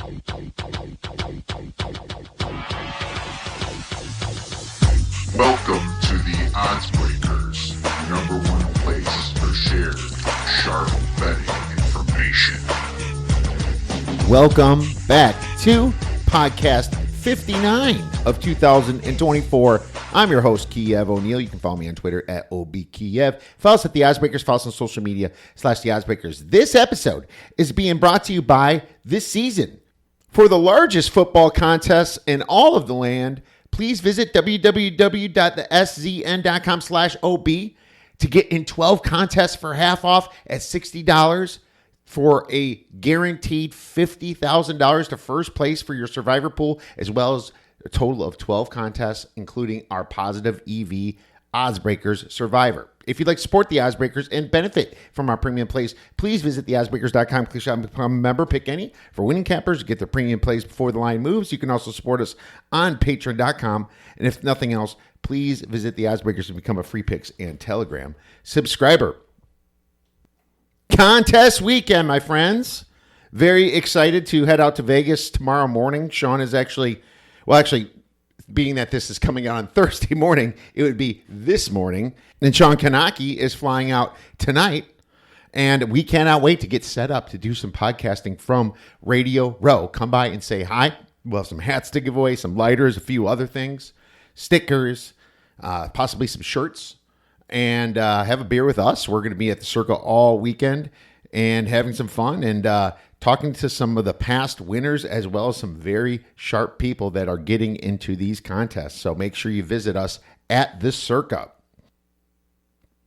Welcome to the Odds Breakers, number one place for shared, sharp betting information. Welcome back to podcast 59 of 2024. I'm your host, Kiev O'Neill. You can follow me on Twitter at OBKiev. Follow us at The Odds Breakers. Follow us on social media /The Odds Breakers. This episode is being brought to you by This Season. For the largest football contests in all of the land, please visit www.theszn.com/OB to get in 12 contests for half off at $60 for a guaranteed $50,000 to first place for your survivor pool, as well as a total of 12 contests, including our positive EV Odds Breakers Survivor. If you'd like to support the Odds Breakers and benefit from our premium plays, please visit theoddsbreakers.com, click on become a member, pick any for winning cappers, get the premium plays before the line moves. You can also support us on patreon.com. And if nothing else, please visit the Odds Breakers and become a free picks and Telegram subscriber. Contest weekend, my friends. Very excited to head out to Vegas tomorrow morning. Sean is actually, being that this is coming out on Thursday morning, it would be this morning. And Sean Kanaki is flying out tonight. And we cannot wait to get set up to do some podcasting from Radio Row. Come by and say hi. We'll have some hats to give away, some lighters, a few other things, stickers, possibly some shirts, and have a beer with us. We're going to be at the Circle all weekend and having some fun and talking to some of the past winners, as well as some very sharp people that are getting into these contests. So make sure you visit us at the Circa.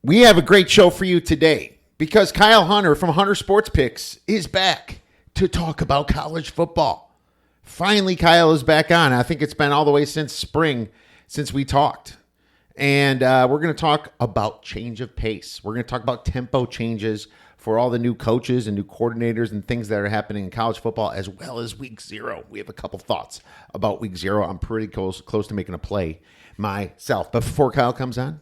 We have a great show for you today because Kyle Hunter from Hunter Sports Picks is back to talk about college football. Finally, Kyle is back on. I think it's been all the way since spring since we talked. And we're going to talk about change of pace. We're going to talk about tempo changes for all the new coaches and new coordinators and things that are happening in college football, as well as week 0. We have a couple thoughts about week 0. I'm pretty close to making a play myself. But before Kyle comes on,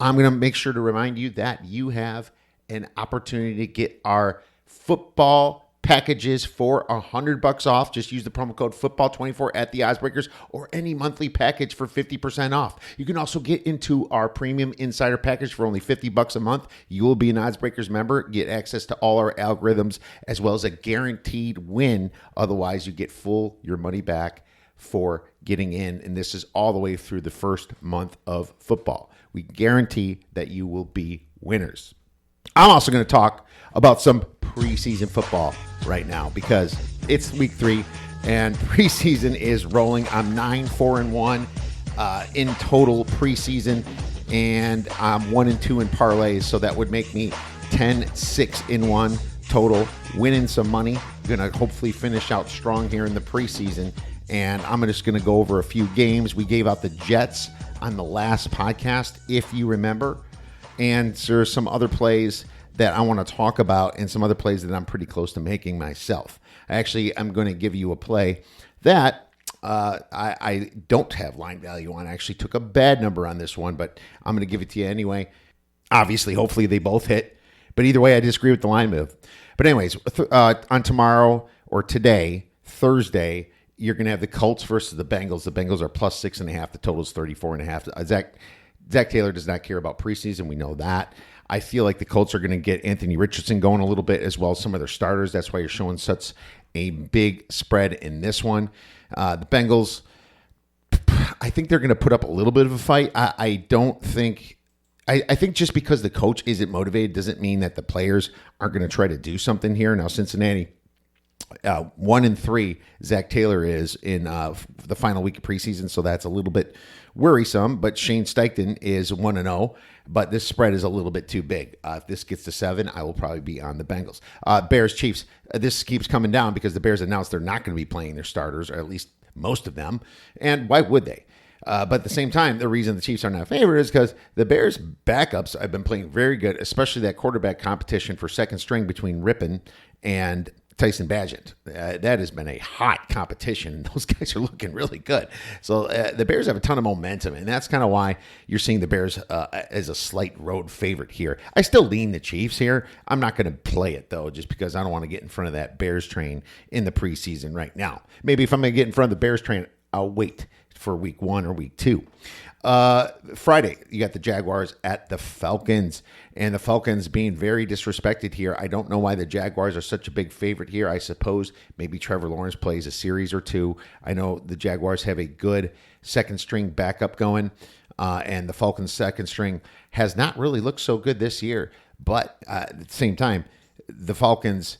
I'm going to make sure to remind you that you have an opportunity to get our football packages for $100 off. Just use the promo code football24 at the Odds Breakers, or any monthly package for 50% off. You can also get into our premium insider package for only $50 a month. You will be an Odds Breakers member, get access to all our algorithms, as well as a guaranteed win. Otherwise, you get your money back for getting in. And this is all the way through the first month of football. We guarantee that you will be winners. I'm also going to talk about some preseason football right now because it's week 3 and preseason is rolling. I'm 9-4-1 in total preseason, and I'm 1-2 in parlays, so that would make me 10-6-1 total, winning some money. Gonna hopefully finish out strong here in the preseason, and I'm just gonna go over a few games. We gave out the Jets on the last podcast, if you remember, and there's some other plays that I want to talk about and some other plays that I'm pretty close to making myself. Actually, I'm going to give you a play that I don't have line value on. I actually took a bad number on this one, but I'm going to give it to you anyway. Obviously, hopefully they both hit. But either way, I disagree with the line move. But anyways, on tomorrow or today, Thursday, you're going to have the Colts versus the Bengals. The Bengals are plus 6.5. The total is 34.5. Zach Taylor does not care about preseason. We know that. I feel like the Colts are going to get Anthony Richardson going a little bit, as well as some of their starters. That's why you're showing such a big spread in this one. The Bengals, I think they're going to put up a little bit of a fight. I think just because the coach isn't motivated doesn't mean that the players aren't going to try to do something here. Now, Cincinnati, 1-3, Zach Taylor is in the final week of preseason, so that's a little bit worrisome. But Shane Steichen is 1-0, but this spread is a little bit too big. If this gets to 7, I will probably be on the Bengals. Bears, Chiefs, this keeps coming down because the Bears announced they're not going to be playing their starters, or at least most of them, and why would they? But at the same time, the reason the Chiefs are not favored is because the Bears' backups have been playing very good, especially that quarterback competition for second string between Rippon and Tyson Bagent. That has been a hot competition. Those guys are looking really good. So the Bears have a ton of momentum, and that's kind of why you're seeing the Bears as a slight road favorite here. I still lean the Chiefs here. I'm not going to play it, though, just because I don't want to get in front of that Bears train in the preseason right now. Maybe if I'm going to get in front of the Bears train, I'll wait for week 1 or week 2. Friday, you got the Jaguars at the Falcons, and the Falcons being very disrespected here. I don't know why the Jaguars are such a big favorite here. I suppose maybe Trevor Lawrence plays a series or two. I know the Jaguars have a good second string backup going, and the Falcons' second string has not really looked so good this year. But at the same time, the Falcons,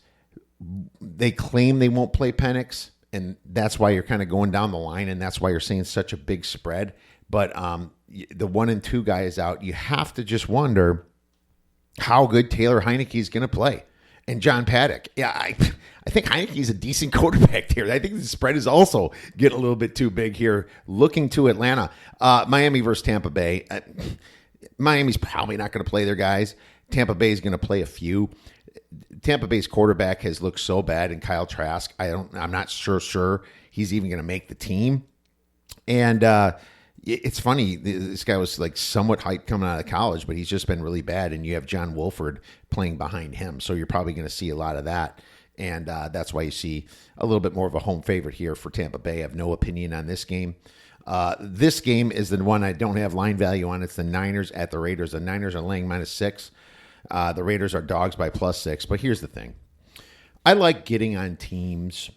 they claim they won't play Penix, and that's why you're kind of going down the line, and that's why you're seeing such a big spread. But the 1 and 2 guy is out. You have to just wonder how good Taylor Heineke is going to play. And John Paddock. Yeah, I think Heineke's a decent quarterback here. I think the spread is also getting a little bit too big here. Looking to Atlanta. Miami versus Tampa Bay. Miami's probably not going to play their guys. Tampa Bay is going to play a few. Tampa Bay's quarterback has looked so bad in Kyle Trask. I'm not sure he's even going to make the team. And it's funny, this guy was like somewhat hyped coming out of college, but he's just been really bad. And you have John Wolford playing behind him. So you're probably going to see a lot of that. And that's why you see a little bit more of a home favorite here for Tampa Bay. I have no opinion on this game. This game is the one I don't have line value on. It's the Niners at the Raiders. The Niners are laying -6. The Raiders are dogs by +6. But here's the thing. I like getting on teams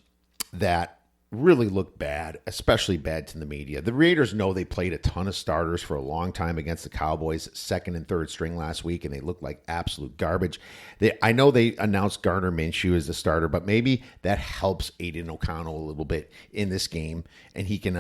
that really look bad, especially bad to the media. The Raiders know they played a ton of starters for a long time against the Cowboys, second and third string last week, and they looked like absolute garbage. I know they announced Gardner Minshew as the starter, but maybe that helps Aiden O'Connell a little bit in this game, and he can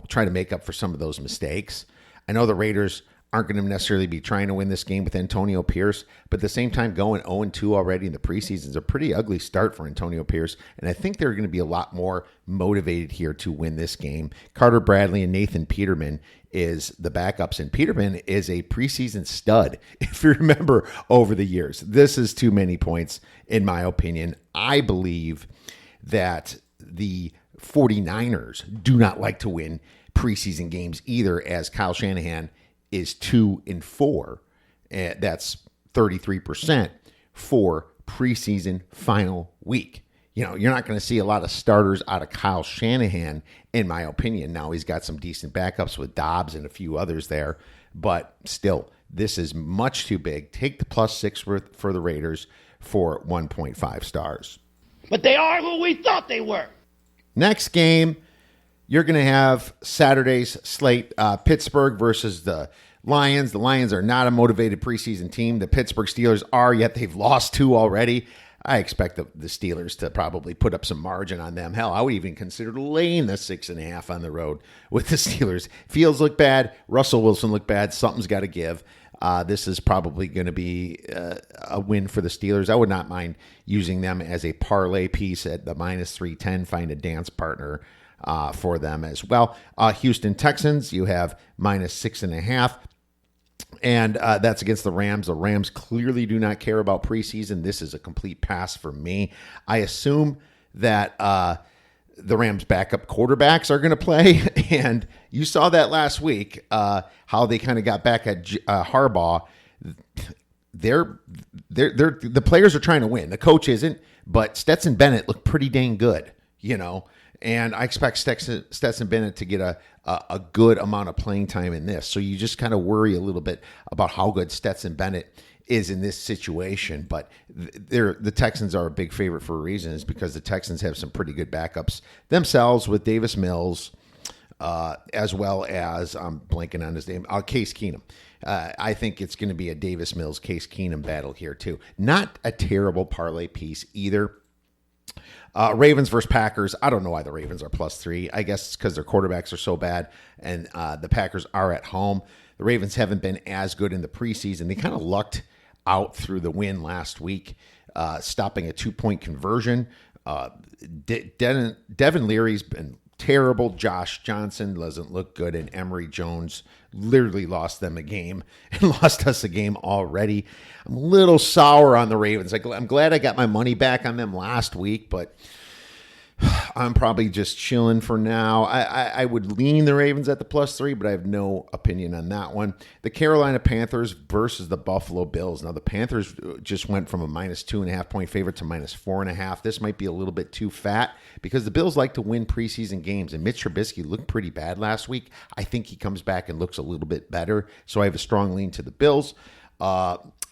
try to make up for some of those mistakes. I know the Raiders aren't going to necessarily be trying to win this game with Antonio Pierce, but at the same time, going 0-2 already in the preseason is a pretty ugly start for Antonio Pierce, and I think they're going to be a lot more motivated here to win this game. Carter Bradley and Nathan Peterman is the backups, and Peterman is a preseason stud, if you remember over the years. This is too many points, in my opinion. I believe that the 49ers do not like to win preseason games either, as Kyle Shanahan is 2-4. That's 33% for preseason final week. You're not going to see a lot of starters out of Kyle Shanahan, in my opinion. Now he's got some decent backups with Dobbs and a few others there, but still, this is much too big. Take the +6 for the Raiders for 1.5 stars. But they are who we thought they were. Next game, you're going to have Saturday's slate, Pittsburgh versus the Lions. The Lions are not a motivated preseason team. The Pittsburgh Steelers are, yet they've lost 2 already. I expect the Steelers to probably put up some margin on them. Hell, I would even consider laying the 6.5 on the road with the Steelers. Fields look bad. Russell Wilson look bad. Something's got to give. This is probably going to be a win for the Steelers. I would not mind using them as a parlay piece at the -310. Find a dance partner for them as well. Houston Texans, you have -6.5. And that's against the Rams. The Rams clearly do not care about preseason. This is a complete pass for me. I assume that the Rams' backup quarterbacks are going to play. And you saw that last week, how they kind of got back at Harbaugh. The players are trying to win. The coach isn't, but Stetson Bennett looked pretty dang good, And I expect Stetson Bennett to get a good amount of playing time in this. So you just kind of worry a little bit about how good Stetson Bennett is in this situation. But the Texans are a big favorite for a reason, is because the Texans have some pretty good backups themselves with Davis Mills, as well as, I'm blanking on his name, Case Keenum. I think it's going to be a Davis Mills, Case Keenum battle here too. Not a terrible parlay piece either. Ravens versus Packers. I don't know why the Ravens are +3. I guess it's because their quarterbacks are so bad, and the Packers are at home. The Ravens haven't been as good in the preseason. They kind of lucked out through the win last week, stopping a 2-point conversion. Devin Leary's been terrible. Josh Johnson doesn't look good, and Emory Jones literally lost them a game and lost us a game already. I'm a little sour on the Ravens. I'm glad I got my money back on them last week, but I'm probably just chilling for now. I would lean the Ravens at the +3, but I have no opinion on that one. The Carolina Panthers versus the Buffalo Bills. Now, the Panthers just went from a -2.5 point favorite to -4.5. This might be a little bit too fat because the Bills like to win preseason games, and Mitch Trubisky looked pretty bad last week. I think he comes back and looks a little bit better, so I have a strong lean to the Bills.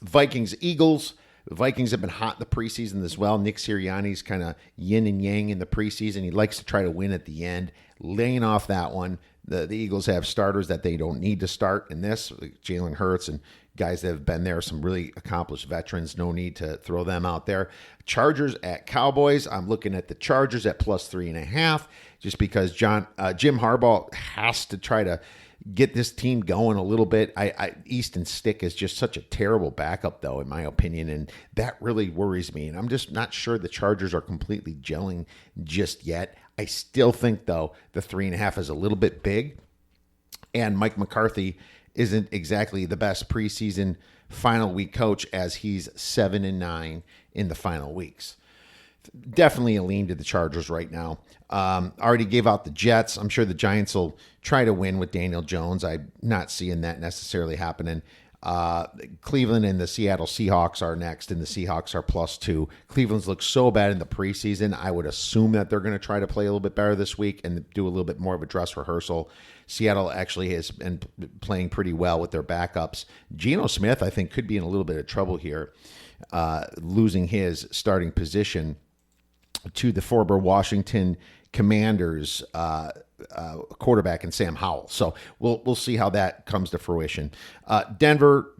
Vikings, Eagles. The Vikings have been hot in the preseason as well. Nick Sirianni's kind of yin and yang in the preseason. He likes to try to win at the end. Laying off that one, the Eagles have starters that they don't need to start in this. Like Jalen Hurts and guys that have been there, some really accomplished veterans. No need to throw them out there. Chargers at Cowboys. I'm looking at the Chargers at +3.5 just because Jim Harbaugh has to try to get this team going a little bit. Easton Stick is just such a terrible backup, though, in my opinion, and that really worries me. And I'm just not sure the Chargers are completely gelling just yet. I still think, though, the 3.5 is a little bit big, and Mike McCarthy isn't exactly the best preseason final week coach as he's 7-9 in the final weeks. Definitely a lean to the Chargers right now. Already gave out the Jets. I'm sure the Giants will try to win with Daniel Jones. I'm not seeing that necessarily happening. Cleveland and the Seattle Seahawks are next, and the Seahawks are +2. Cleveland's looked so bad in the preseason. I would assume that they're going to try to play a little bit better this week and do a little bit more of a dress rehearsal. Seattle actually has been playing pretty well with their backups. Geno Smith, I think, could be in a little bit of trouble here, losing his starting position to the former Washington Commanders quarterback and Sam Howell. So we'll see how that comes to fruition. Denver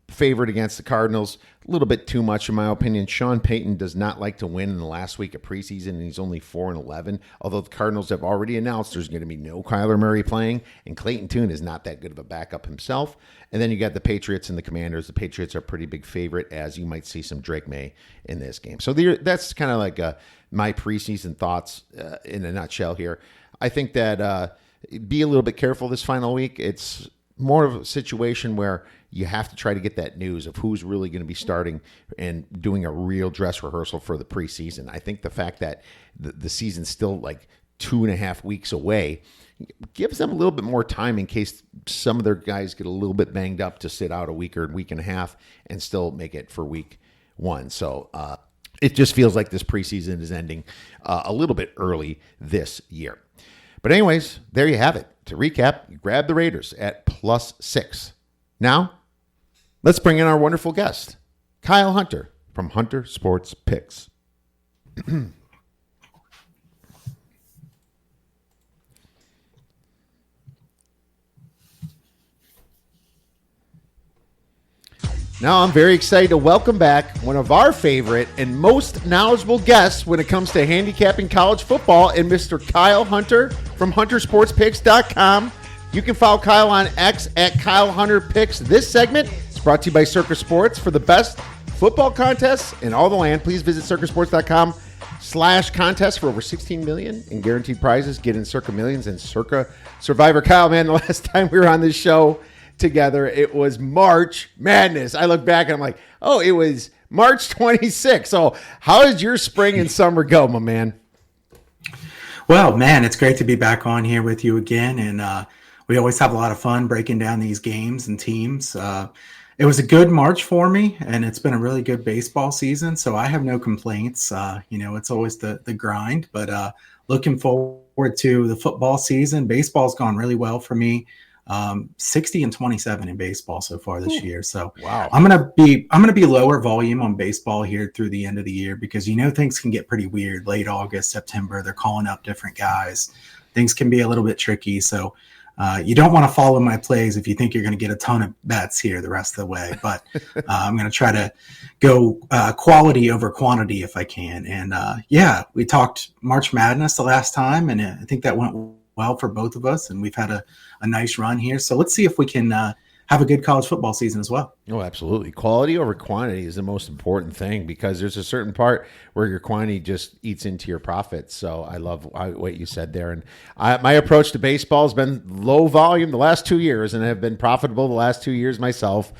favored against the Cardinals. A little bit too much in my opinion. Sean Payton does not like to win in the last week of preseason, and he's only 4-11. Although the Cardinals have already announced there's going to be no Kyler Murray playing, and Clayton Tune is not that good of a backup himself. And then you got the Patriots and the Commanders. The Patriots are a pretty big favorite, as you might see some Drake May in this game. So that's kind of like my preseason thoughts in a nutshell here. I think that be a little bit careful this final week. It's more of a situation where you have to try to get that news of who's really going to be starting and doing a real dress rehearsal for the preseason. I think the fact that the season's still like 2.5 weeks away gives them a little bit more time in case some of their guys get a little bit banged up to sit out a week or a week and a half and still make it for week one. So it just feels like this preseason is ending a little bit early this year. But anyways, there you have it. To recap, you grab the Raiders at +6. Now, let's bring in our wonderful guest, Kyle Hunter from Hunter Sports Picks. Now I'm very excited to welcome back one of our favorite and most knowledgeable guests when it comes to handicapping college football, and Mr. Kyle Hunter from HunterSportsPicks.com. You can follow Kyle on X at Kyle Hunter Picks. This segment is brought to you by Circa Sports. For the best football contests in all the land, please visit CircaSports.com/contest for over $16 million in guaranteed prizes. Get in Circa Millions and Circa Survivor. Kyle, man, the last time we were on this show together, it was March Madness. I look back and I'm like, oh, it was March 26th. So how did your spring and summer go, my man? Well, man, it's great to be back on here with you again. And we always have a lot of fun breaking down these games and teams. It was a good March for me, and it's been a really good baseball season. So I have no complaints. It's always the grind, but looking forward to the football season. Baseball's gone really well for me. 60-27 in baseball so far this year. So wow. I'm gonna be lower volume on baseball here through the end of the year because things can get pretty weird. Late August, September, they're calling up different guys. Things can be a little bit tricky. So you don't want to follow my plays if you think you're going to get a ton of bets here the rest of the way. But I'm going to try to go quality over quantity if I can. And we talked March Madness the last time, and I think that went well for both of us, and we've had a nice run here. So let's see if we can have a good college football season as well. Oh, absolutely. Quality over quantity is the most important thing, because there's a certain part where your quantity just eats into your profits. So I love what you said there. And my approach to baseball has been low volume the last 2 years, and have been profitable the last 2 years myself.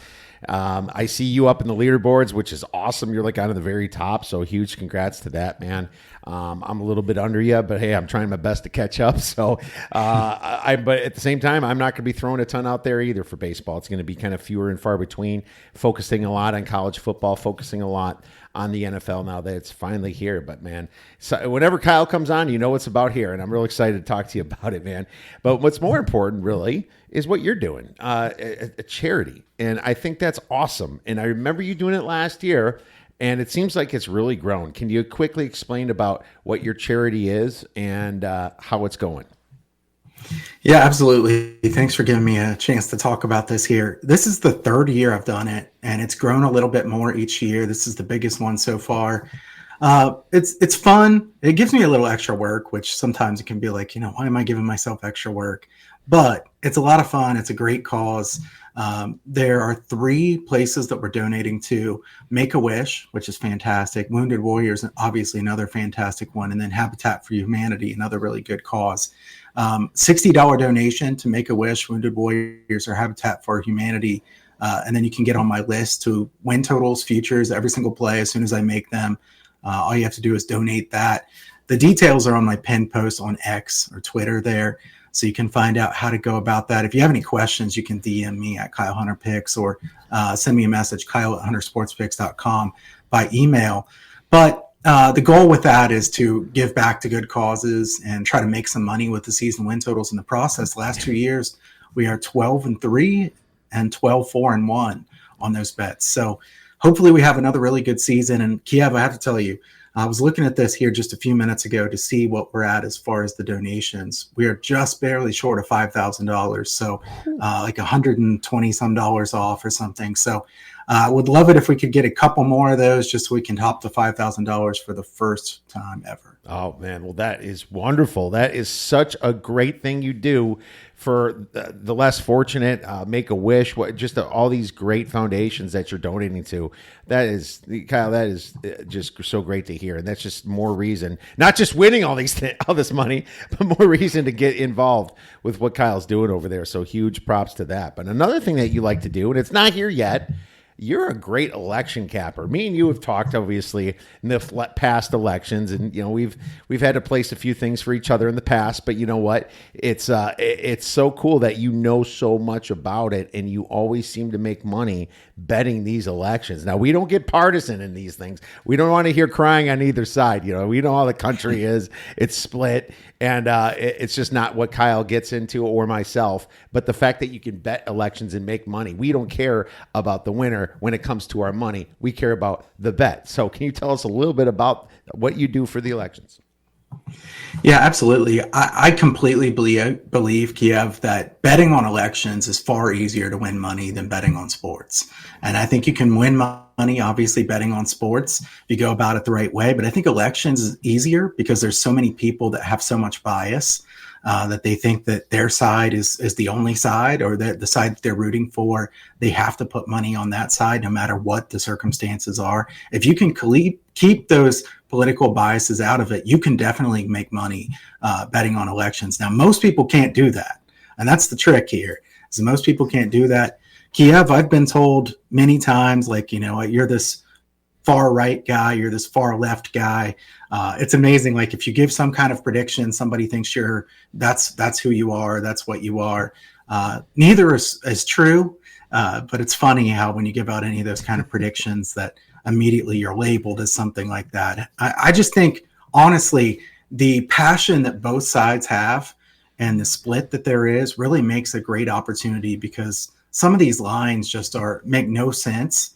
I see you up in the leaderboards, which is awesome. You're like out of the very top. So huge congrats to that, man. I'm a little bit under you, but hey, I'm trying my best to catch up. So, but at the same time, I'm not going to be throwing a ton out there either for baseball. It's going to be kind of fewer and far between, focusing a lot on college football, focusing a lot on the NFL now that it's finally here. But man, so whenever Kyle comes on, you know what's about here, and I'm real excited to talk to you about it, man. But what's more important, really, is what you're doing, a charity, and I think that's awesome. And I remember you doing it last year, and it seems like it's really grown. Can you quickly explain about what your charity is and how it's going? Yeah, absolutely. Thanks for giving me a chance to talk about this here. This is the third year I've done it, and it's grown a little bit more each year. This is the biggest one so far. It's fun. It gives me a little extra work, which sometimes it can be like, why am I giving myself extra work? But it's a lot of fun. It's a great cause. There are 3 places that we're donating to: Make-A-Wish, which is fantastic; Wounded Warriors, obviously another fantastic one; and then Habitat for Humanity, another really good cause. $60 donation to Make-A-Wish, Wounded Warriors, or Habitat for Humanity. And then you can get on my list to win totals, futures, every single play as soon as I make them. All you have to do is donate that. The details are on my pinned post on X or Twitter there, so you can find out how to go about that. If you have any questions, you can DM me at Kyle Hunter Picks, or send me a message, kyle@huntersportspicks.com, by email. But the goal with that is to give back to good causes and try to make some money with the season win totals in the process. Last 2 years, we are 12-3 and 12-4-1 on those bets. So hopefully we have another really good season. And Kiev, I have to tell you, I was looking at this here just a few minutes ago to see what we're at as far as the donations. We are just barely short of $5,000. So like $120 some off or something. So I would love it if we could get a couple more of those, just so we can top the $5,000 for the first time ever. Oh, man. Well, that is wonderful. That is such a great thing you do for the less fortunate, Make-A-Wish, just all these great foundations that you're donating to. That is, Kyle, that is just so great to hear. And that's just more reason, not just winning all this money, but more reason to get involved with what Kyle's doing over there. So huge props to that. But another thing that you like to do, and it's not here yet, you're a great election capper. Me and you have talked, obviously, in the past elections, and we've had to place a few things for each other in the past. But you know what? It's so cool that you know so much about it, and you always seem to make money betting these elections. Now, we don't get partisan in these things. We don't want to hear crying on either side. We know how the country is. It's split, and it's just not what Kyle gets into, or myself. But the fact that you can bet elections and make money, we don't care about the winner. When it comes to our money, we care about the bet. So can you tell us a little bit about what you do for the elections? Yeah, absolutely. I completely believe, Kiev, that betting on elections is far easier to win money than betting on sports. And I think you can win money, obviously, betting on sports if you go about it the right way. But I think elections is easier because there's so many people that have so much bias that they think that their side is the only side, or that the side that they're rooting for, they have to put money on that side no matter what the circumstances are. If you can keep those political biases out of it, you can definitely make money betting on elections. Now, most people can't do that. And that's the trick here, is most people can't do that. Kiev, I've been told many times, like, you're this far right guy, you're this far left guy. It's amazing. Like, if you give some kind of prediction, somebody thinks that's who you are, that's what you are. Neither is true, but it's funny how when you give out any of those kind of predictions that immediately you're labeled as something like that. I just think, honestly, the passion that both sides have and the split that there is really makes a great opportunity, because some of these lines just make no sense,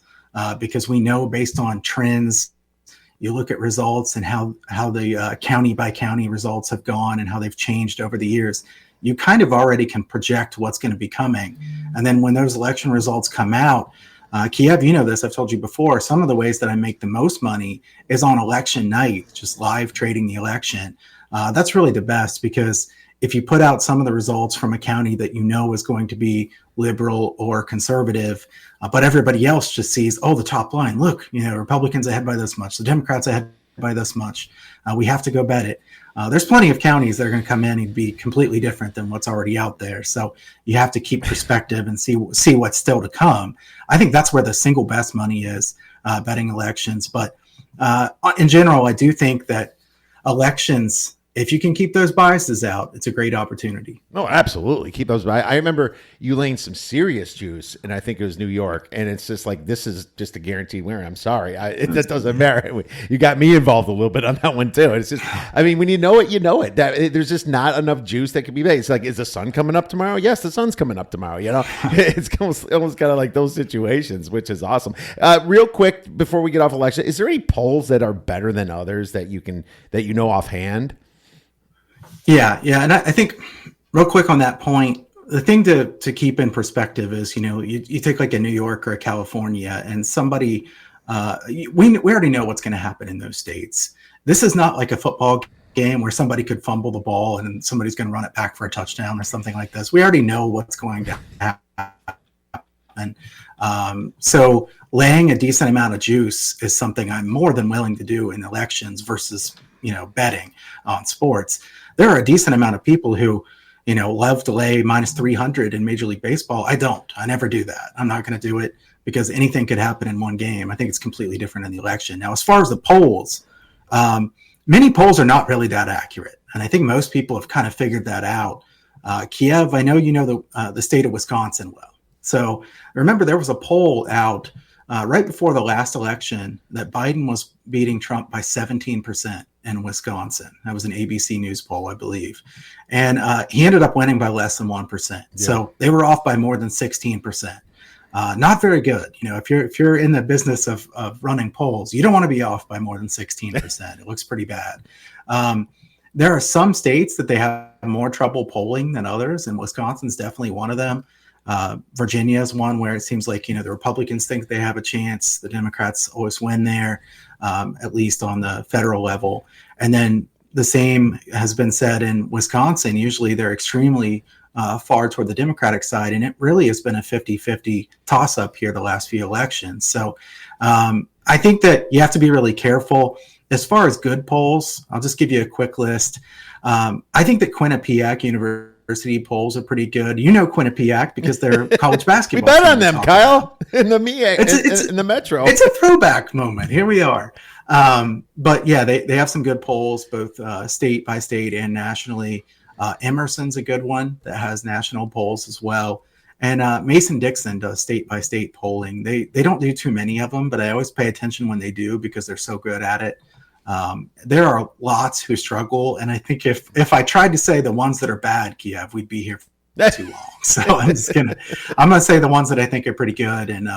because we know based on trends, you look at results and how the county by county results have gone and how they've changed over the years. You kind of already can project what's going to be coming. And then when those election results come out, Kiev, you know this, I've told you before, some of the ways that I make the most money is on election night, just live trading the election. That's really the best, because if you put out some of the results from a county that you know is going to be liberal or conservative, but everybody else just sees, oh, the top line, look, Republicans ahead by this much, the Democrats ahead by this much, we have to go bet it. There's plenty of counties that are going to come in and be completely different than what's already out there. So you have to keep perspective and see what's still to come. I think that's where the single best money is, betting elections. But in general, I do think that elections, if you can keep those biases out, it's a great opportunity. Oh, absolutely. Keep those by. I remember you laying some serious juice, and I think it was New York, and it's just like, this is just a guaranteed winner. I'm sorry. That doesn't matter. You got me involved a little bit on that one, too. It's just, I mean, when you know it, you know it. There's just not enough juice that can be made. It's like, is the sun coming up tomorrow? Yes, the sun's coming up tomorrow. It's almost kind of like those situations, which is awesome. Real quick, before we get off election, is there any polls that are better than others that you know offhand? Yeah. And I think real quick on that point, the thing to keep in perspective is, you take like a New York or a California, and somebody, we already know what's going to happen in those states. This is not like a football game where somebody could fumble the ball and somebody's going to run it back for a touchdown or something like this. We already know what's going to happen. So laying a decent amount of juice is something I'm more than willing to do in elections versus, betting on sports. There are a decent amount of people who, love to lay minus 300 in Major League Baseball. I don't. I never do that. I'm not going to do it because anything could happen in one game. I think it's completely different in the election. Now, as far as the polls, many polls are not really that accurate. And I think most people have kind of figured that out. Kiev, I know you know the state of Wisconsin well. So remember, there was a poll out right before the last election that Biden was beating Trump by 17% in Wisconsin. That was an ABC News poll, I believe. And he ended up winning by less than 1%. Yeah. So they were off by more than 16%. Not very good. If you're in the business of running polls, you don't want to be off by more than 16%. It looks pretty bad. There are some states that they have more trouble polling than others, and Wisconsin's definitely one of them. Virginia is one where it seems like, the Republicans think they have a chance. The Democrats always win there, at least on the federal level. And then the same has been said in Wisconsin. Usually they're extremely far toward the Democratic side, and it really has been a 50-50 toss-up here the last few elections. So I think that you have to be really careful. As far as good polls, I'll just give you a quick list. I think that Quinnipiac University polls are pretty good. Quinnipiac because they're college basketball. We bet on them, Kyle, in the Metro. It's a throwback moment. Here we are. But yeah, they have some good polls, both state by state and nationally. Emerson's a good one that has national polls as well. And Mason-Dixon does state by state polling. They don't do too many of them, but I always pay attention when they do because they're so good at it. There are lots who struggle, and I think if I tried to say the ones that are bad, Kiev, we'd be here for too long. So I'm gonna say the ones that I think are pretty good. And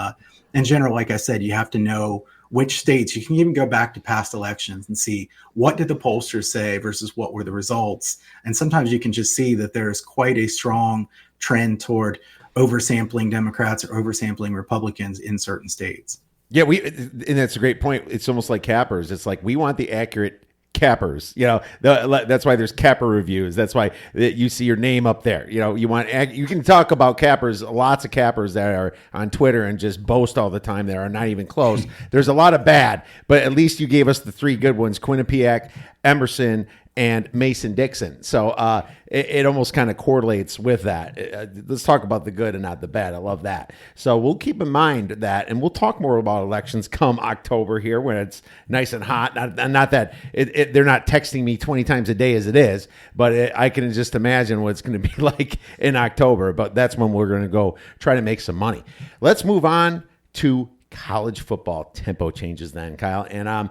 in general, like I said, you have to know which states. You can even go back to past elections and see what did the pollsters say versus what were the results. And sometimes you can just see that there's quite a strong trend toward oversampling Democrats or oversampling Republicans in certain states. Yeah, and that's a great point. It's almost like cappers. It's like we want the accurate cappers. That's why there's capper reviews. That's why you see your name up there. You can talk about cappers, lots of cappers that are on Twitter and just boast all the time that are not even close. There's a lot of bad, but at least you gave us the three good ones: Quinnipiac, Emerson, and Mason-Dixon. So it almost kind of correlates with that. Let's talk about the good and not the bad. I love that. So we'll keep in mind that, and we'll talk more about elections come October here when it's nice and hot. Not that they're not texting me 20 times a day as it is, but I can just imagine what it's going to be like in October. But that's when we're going to go try to make some money. Let's move on to college football tempo changes then, Kyle. And,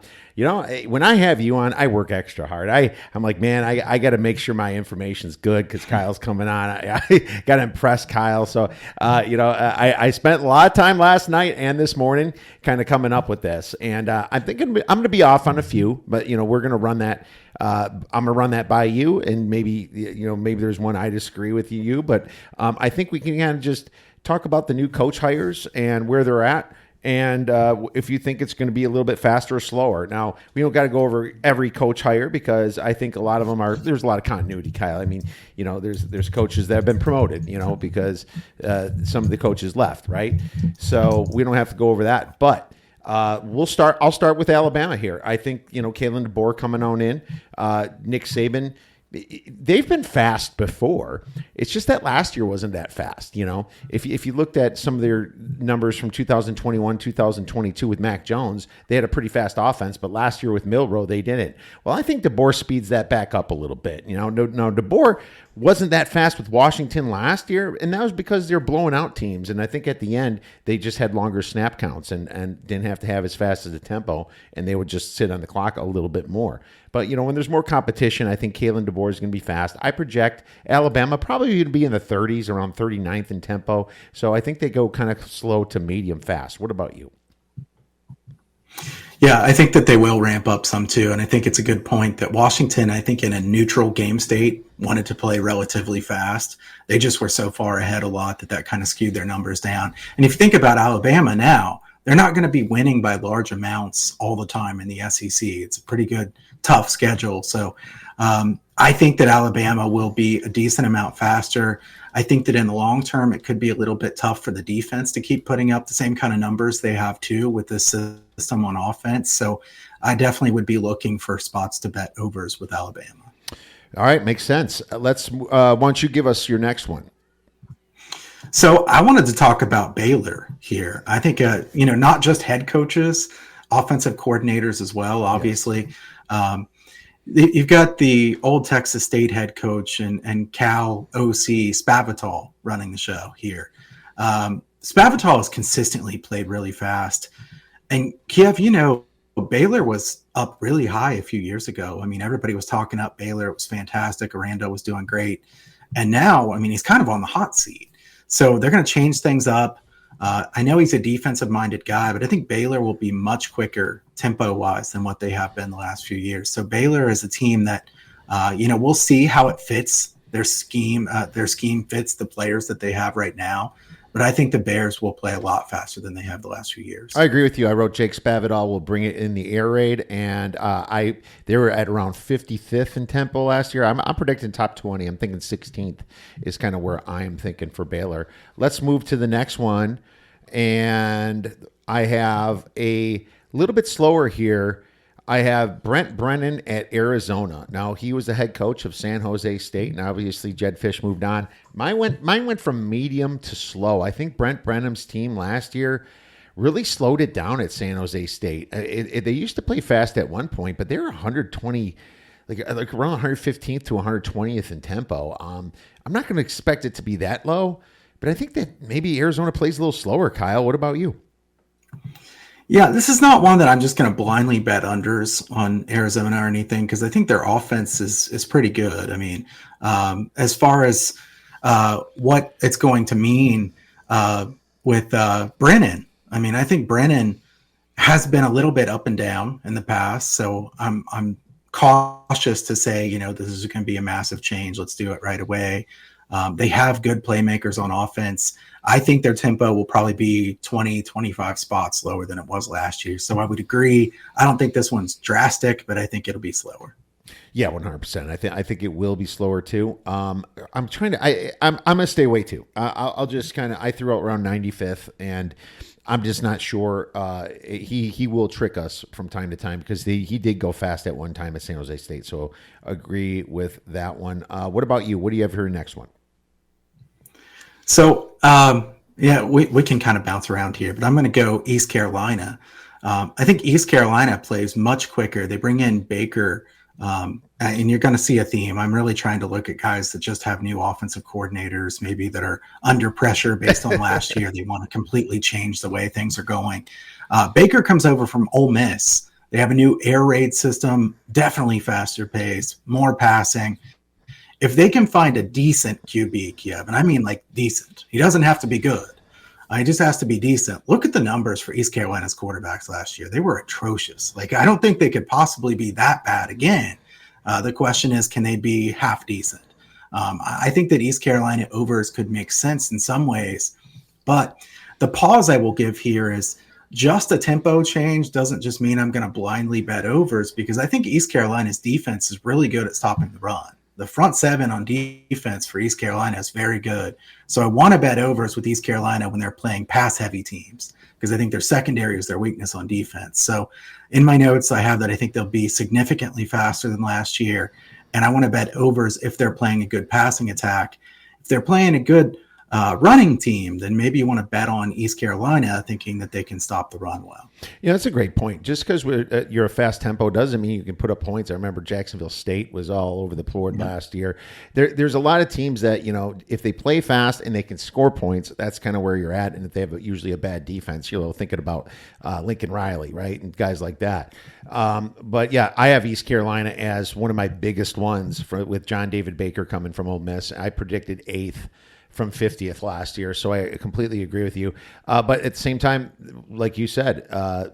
when I have you on, I work extra hard. I'm like, man, I got to make sure my information's good because Kyle's coming on. I got to impress Kyle. So, I spent a lot of time last night and this morning kind of coming up with this. And I'm thinking I'm going to be off on a few, but, we're going to run that. I'm going to run that by you. And maybe there's one I disagree with you, but I think we can kind of just talk about the new coach hires and where they're at. and if you think it's going to be a little bit faster or slower. Now, we don't got to go over every coach hire because I think a lot of them there's a lot of continuity, Kyle. I mean, there's coaches that have been promoted, because some of the coaches left, right? So we don't have to go over that. But I'll start with Alabama here. I think, Kalen DeBoer coming on in, Nick Saban. They've been fast before. It's just that last year wasn't that fast. If you looked at some of their numbers from 2021, 2022 with Mac Jones, they had a pretty fast offense, but last year with Milroe, they didn't. Well, I think DeBoer speeds that back up a little bit. No, DeBoer wasn't that fast with Washington last year, and that was because they're blowing out teams. And I think at the end, they just had longer snap counts and didn't have to have as fast as a tempo, and they would just sit on the clock a little bit more. But, when there's more competition, I think Kalen DeBoer is going to be fast. I project Alabama probably going to be in the 30s, around 39th in tempo. So I think they go kind of slow to medium fast. What about you? Yeah, I think that they will ramp up some too. And I think it's a good point that Washington, I think in a neutral game state, wanted to play relatively fast. They just were so far ahead a lot that kind of skewed their numbers down. And if you think about Alabama now, they're not going to be winning by large amounts all the time in the SEC. It's a pretty good, tough schedule. So I think that Alabama will be a decent amount faster. I think that in the long term, it could be a little bit tough for the defense to keep putting up the same kind of numbers they have too with this system on offense. So I definitely would be looking for spots to bet overs with Alabama. All right. Makes sense. Why don't you give us your next one? So I wanted to talk about Baylor here. I think, not just head coaches, offensive coordinators as well, obviously. Yes. You've got the old Texas State head coach and Cal OC Spavital running the show here. Spavital has consistently played really fast. And Kiev, Baylor was up really high a few years ago. I mean, everybody was talking up Baylor. It was fantastic. Aranda was doing great. And now, he's kind of on the hot seat. So they're going to change things up. I know he's a defensive-minded guy, but I think Baylor will be much quicker tempo-wise than what they have been the last few years. So Baylor is a team that, we'll see how it fits their scheme. Their scheme fits the players that they have right now. But I think the Bears will play a lot faster than they have the last few years. I agree with you. I wrote Jake Spavital will bring it in the air raid, and they were at around 55th in tempo last year. I'm predicting top 20. I'm thinking 16th is kind of where I am thinking for Baylor. Let's move to the next one, and I have a little bit slower here. I have Brent Brennan at Arizona. Now, he was the head coach of San Jose State, and obviously Jed Fish moved on. Mine went from medium to slow. I think Brent Brennan's team last year really slowed it down at San Jose State. They used to play fast at one point, but they were 120, like around 115th to 120th in tempo. I'm not going to expect it to be that low, but I think that maybe Arizona plays a little slower. Kyle, what about you? Yeah, this is not one that I'm just going to blindly bet unders on Arizona or anything, because I think their offense is pretty good. As far as what it's going to mean with Brennan, I think Brennan has been a little bit up and down in the past, so I'm cautious to say, this is going to be a massive change. Let's do it right away. They have good playmakers on offense. I think their tempo will probably be 20, 25 spots lower than it was last year. So I would agree. I don't think this one's drastic, but I think it'll be slower. Yeah, 100%. I think it will be slower too. I'm gonna stay away too. I'll just I threw out around 95th, and I'm just not sure. He will trick us from time to time because he did go fast at one time at San Jose State. So agree with that one. What about you? What do you have here next one? So, we can kind of bounce around here, but I'm going to go East Carolina. I think East Carolina plays much quicker. They bring in Baker, and you're going to see a theme. I'm really trying to look at guys that just have new offensive coordinators, maybe that are under pressure based on last year. They want to completely change the way things are going. Baker comes over from Ole Miss. They have a new air raid system, definitely faster pace, more passing. If they can find a decent QB, Kiev, and I mean like decent, he doesn't have to be good. He just has to be decent. Look at the numbers for East Carolina's quarterbacks last year. They were atrocious. I don't think they could possibly be that bad again. The question is, can they be half decent? I think that East Carolina overs could make sense in some ways, but the pause I will give here is just a tempo change doesn't just mean I'm going to blindly bet overs, because I think East Carolina's defense is really good at stopping the run. The front seven on defense for East Carolina is very good. So I want to bet overs with East Carolina when they're playing pass-heavy teams, because I think their secondary is their weakness on defense. So in my notes, I have that I think they'll be significantly faster than last year, and I want to bet overs if they're playing a good passing attack. If they're playing a good running team, then maybe you want to bet on East Carolina, thinking that they can stop the run well. Yeah, that's a great point. Just because you're a fast tempo doesn't mean you can put up points. I remember Jacksonville State was all over the board last year. There's a lot of teams that, if they play fast and they can score points, that's kind of where you're at. And if they have usually a bad defense, thinking about Lincoln Riley, right, and guys like that. But yeah, I have East Carolina as one of my biggest ones with John David Baker coming from Ole Miss. I predicted 8th from 50th last year. So I completely agree with you. But at the same time, like you said,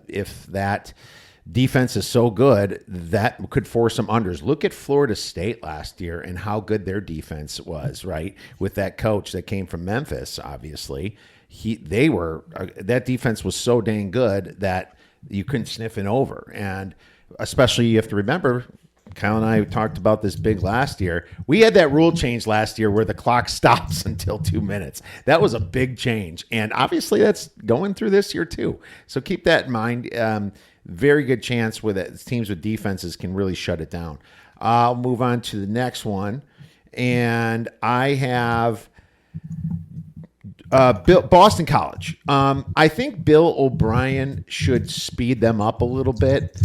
if that defense is so good, that could force some unders. Look at Florida State last year and how good their defense was, right? With that coach that came from Memphis, obviously. That defense was so dang good that you couldn't sniff it over. And especially you have to remember, Kyle and I talked about this big last year. We had that rule change last year where the clock stops until 2 minutes. That was a big change. And obviously that's going through this year too. So keep that in mind. Very good chance with it. Teams with defenses can really shut it down. I'll move on to the next one. And I have Boston College. I think Bill O'Brien should speed them up a little bit.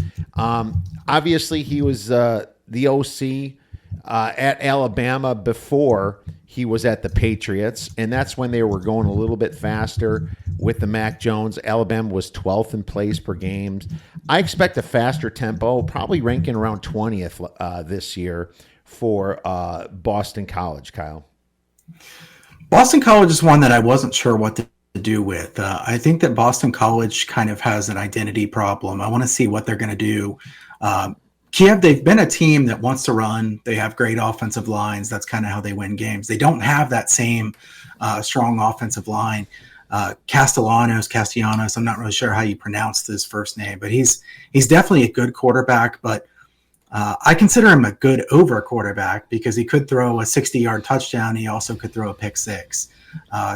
Obviously, he was the OC at Alabama before he was at the Patriots, and that's when they were going a little bit faster with the Mac Jones. Alabama was 12th in plays per game. I expect a faster tempo, probably ranking around 20th this year for Boston College, Kyle. Boston College is one that I wasn't sure what to do with. I think that Boston College kind of has an identity problem. I want to see what they're going to do. Kiev, they've been a team that wants to run. They have great offensive lines. That's kind of how they win games. They don't have that same strong offensive line. Castellanos, I'm not really sure how you pronounce his first name, but he's definitely a good quarterback, but I consider him a good over quarterback because he could throw a 60-yard touchdown. He also could throw a pick six.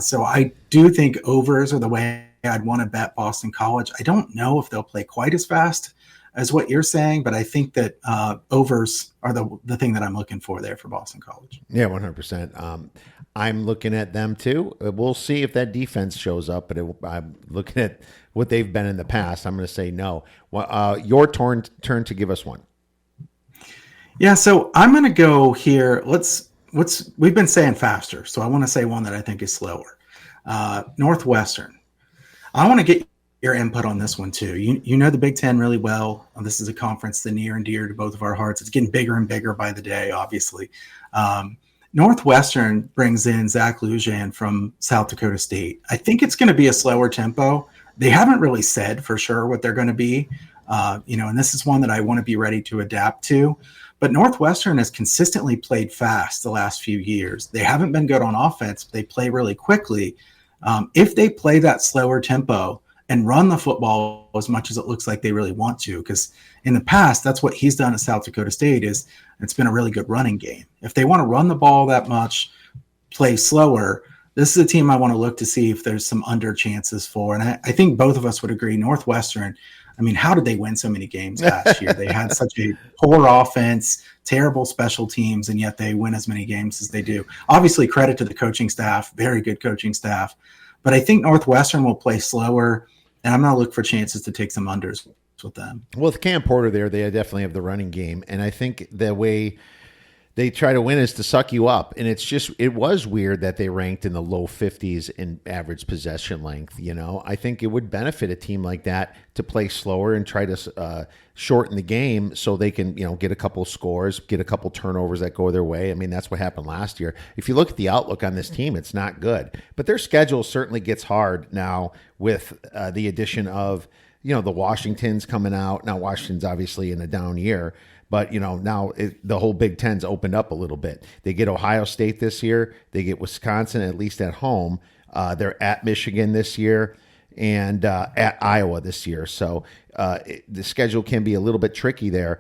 So I do think overs are the way I'd want to bet Boston College. I don't know if they'll play quite as fast as what you're saying, but I think that overs are the thing that I'm looking for there for Boston College. Yeah, 100%. I'm looking at them too. We'll see if that defense shows up, but I'm looking at what they've been in the past. I'm going to say no. Your turn to give us one. Yeah, so I'm going to go here. We've been saying faster, so I want to say one that I think is slower. Northwestern. I want to get your input on this one too. You know the Big Ten really well. This is a conference that's near and dear to both of our hearts. It's getting bigger and bigger by the day, obviously. Northwestern brings in Zach Lujan from South Dakota State. I think it's going to be a slower tempo. They haven't really said for sure what they're going to be, and this is one that I want to be ready to adapt to. But Northwestern has consistently played fast the last few years. They haven't been good on offense, but they play really quickly. If they play that slower tempo and run the football as much as it looks like they really want to, because in the past, that's what he's done at South Dakota State is it's been a really good running game. If they want to run the ball that much, play slower, this is a team I want to look to see if there's some under chances for. And I think both of us would agree Northwestern, I mean, how did they win so many games last year? They had such a poor offense, terrible special teams, and yet they win as many games as they do. Obviously, credit to the coaching staff, very good coaching staff. But I think Northwestern will play slower, and I'm going to look for chances to take some unders with them. Well, with Cam Porter there, they definitely have the running game. And I think the way they try to win is to suck you up. And it was weird that they ranked in the low 50s in average possession length. I think it would benefit a team like that to play slower and try to shorten the game so they can, get a couple scores, get a couple turnovers that go their way. I mean, that's what happened last year. If you look at the outlook on this team, it's not good. But their schedule certainly gets hard now with the addition of, the Washingtons coming out. Now, Washington's obviously in a down year. But, now the whole Big Ten's opened up a little bit. They get Ohio State this year. They get Wisconsin, at least at home. They're at Michigan this year. and at Iowa this year. So the schedule can be a little bit tricky there.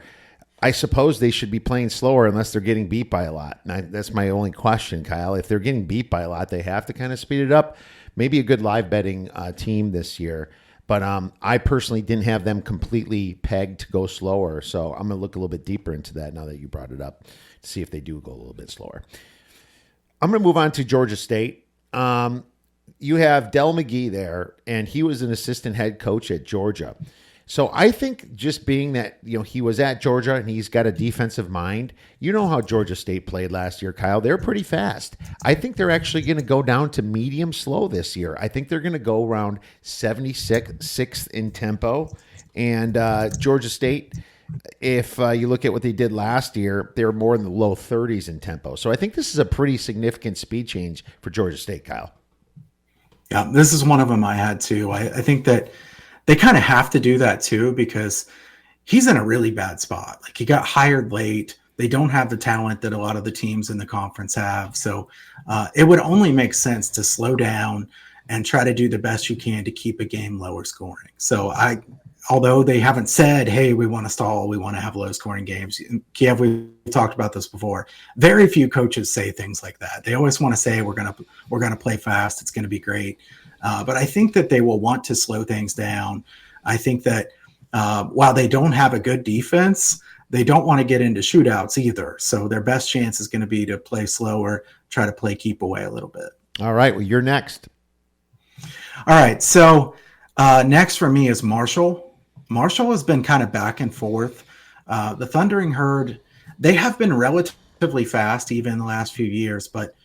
I suppose they should be playing slower unless they're getting beat by a lot. And that's my only question, Kyle. If they're getting beat by a lot, they have to kind of speed it up. Maybe a good live betting team this year. But I personally didn't have them completely pegged to go slower. So I'm going to look a little bit deeper into that now that you brought it up to see if they do go a little bit slower. I'm going to move on to Georgia State. You have Del McGee there, and he was an assistant head coach at Georgia. So I think just being that, he was at Georgia and he's got a defensive mind. You know how Georgia State played last year, Kyle. They're pretty fast. I think they're actually going to go down to medium slow this year. I think they're going to go around 76th in tempo. And Georgia State, if you look at what they did last year, they were more in the low 30s in tempo. So I think this is a pretty significant speed change for Georgia State, Kyle. Yeah, this is one of them I had too. I think that they kind of have to do that too, because he's in a really bad spot. Like, he got hired late. They don't have the talent that a lot of the teams in the conference have. So it would only make sense to slow down and try to do the best you can to keep a game lower scoring. So although they haven't said, hey, we want to stall, we want to have low scoring games. Kiev, we talked about this before. Very few coaches say things like that. They always want to say, we're going to play fast. It's going to be great. But I think that they will want to slow things down. I think that while they don't have a good defense, they don't want to get into shootouts either. So their best chance is going to be to play slower, try to play keep away a little bit. All right. Well, you're next. All right. So next for me is Marshall. Marshall has been kind of back and forth. The Thundering Herd, they have been relatively fast even in the last few years, but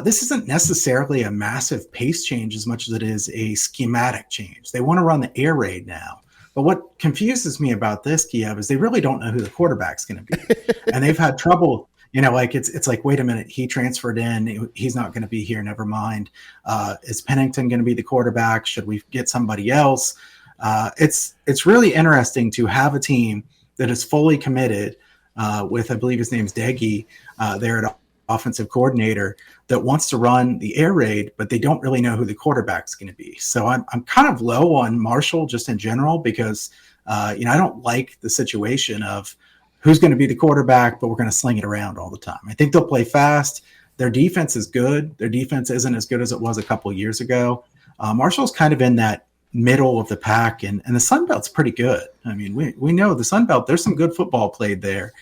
this isn't necessarily a massive pace change as much as it is a schematic change. They want to run the air raid now. But what confuses me about this, Kiev, is they really don't know who the quarterback's going to be. And they've had trouble, it's like, wait a minute, he transferred in. He's not going to be here. Never mind. Is Pennington going to be the quarterback? Should we get somebody else? It's really interesting to have a team that is fully committed with, I believe his name's Deggy, there at offensive coordinator, that wants to run the air raid, but they don't really know who the quarterback's going to be. So I'm kind of low on Marshall just in general, because I don't like the situation of who's going to be the quarterback, but we're going to sling it around all the time. I think they'll play fast. Their defense is good. Their defense isn't as good as it was a couple of years ago. Marshall's kind of in that middle of the pack, and the Sun Belt's pretty good. I mean, we know the Sun Belt, there's some good football played there.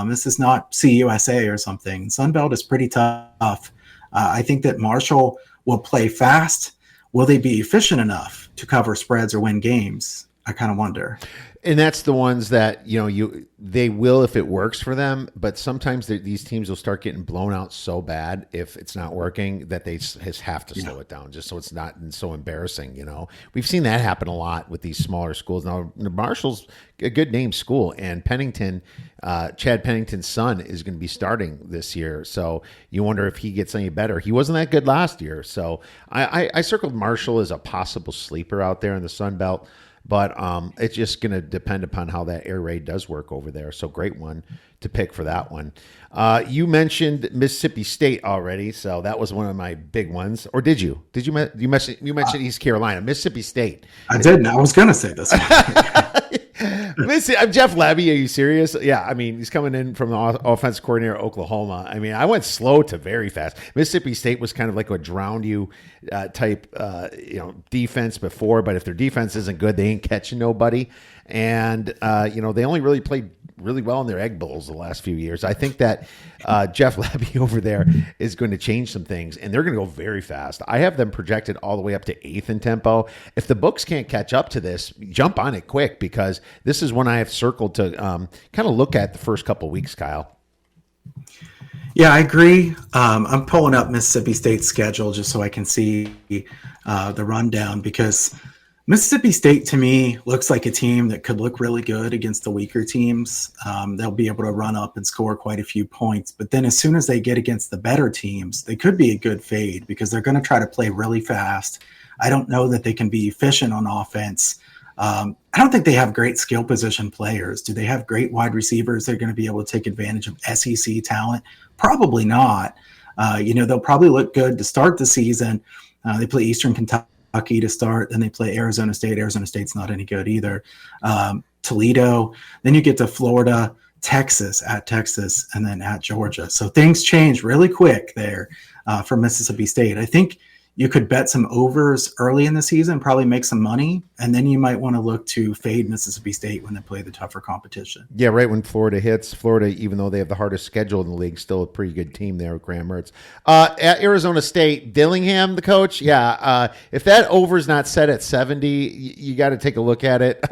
This is not CUSA or something. Sun Belt is pretty tough. I think that Marshall will play fast. Will they be efficient enough to cover spreads or win games? I kind of wonder. And that's the ones that, they will if it works for them. But sometimes these teams will start getting blown out so bad if it's not working that they just have to slow it down just so it's not so embarrassing. We've seen that happen a lot with these smaller schools. Now, Marshall's a good name school, and Pennington, Chad Pennington's son, is going to be starting this year. So you wonder if he gets any better. He wasn't that good last year. So I circled Marshall as a possible sleeper out there in the Sun Belt. But it's just going to depend upon how that air raid does work over there. So great one to pick for that one. You mentioned Mississippi State already, so that was one of my big ones. Or did you? Did you mention East Carolina, Mississippi State? I didn't. I was going to say this one. I'm Jeff Labby. Are you serious? Yeah, I mean, he's coming in from the offensive coordinator at Oklahoma. I mean, I went slow to very fast. Mississippi State was kind of like a drowned you type, defense before. But if their defense isn't good, they ain't catching nobody. And they only really played really well in their Egg Bowls the last few years. I think that Jeff Labby over there is going to change some things, and they're going to go very fast. I have them projected all the way up to 8th in tempo. If the books can't catch up to this, jump on it quick, because this is one I have circled to kind of look at the first couple of weeks, Kyle. Yeah, I agree. I'm pulling up Mississippi State's schedule just so I can see the rundown, because Mississippi State, to me, looks like a team that could look really good against the weaker teams. They'll be able to run up and score quite a few points. But then as soon as they get against the better teams, they could be a good fade, because they're going to try to play really fast. I don't know that they can be efficient on offense. I don't think they have great skill position players. Do they have great wide receivers that are going to be able to take advantage of SEC talent? Probably not. They'll probably look good to start the season. They play Eastern Kentucky Kentucky to start. Then they play Arizona State. Arizona State's not any good either. Toledo. Then you get to Florida, Texas, and then at Georgia. So things change really quick there for Mississippi State. I think you could bet some overs early in the season, probably make some money, and then you might want to look to fade Mississippi State when they play the tougher competition. Yeah, right when Florida hits. Florida, even though they have the hardest schedule in the league, still a pretty good team there with Graham Mertz. At Arizona State, Dillingham, the coach, if that over is not set at 70, you got to take a look at it.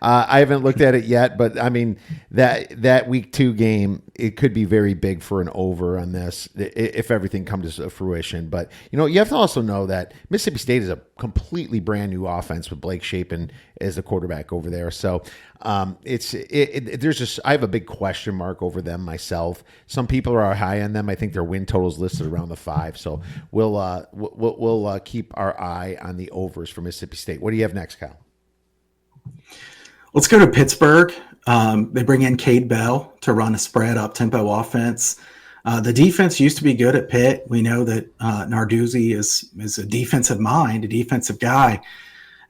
I haven't looked at it yet, but I mean, that week 2 game, it could be very big for an over on this if everything comes to fruition. But, you have to also know that Mississippi State is a completely brand new offense with Blake Shapen as the quarterback over there. So there's just, I have a big question mark over them myself. Some people are high on them. I think their win totals listed around the 5. So we'll keep our eye on the overs for Mississippi State. What do you have next, Kyle? Let's go to Pittsburgh. They bring in Cade Bell to run a spread up-tempo offense. The defense used to be good at Pitt. We know that Narduzzi is a defensive mind, a defensive guy.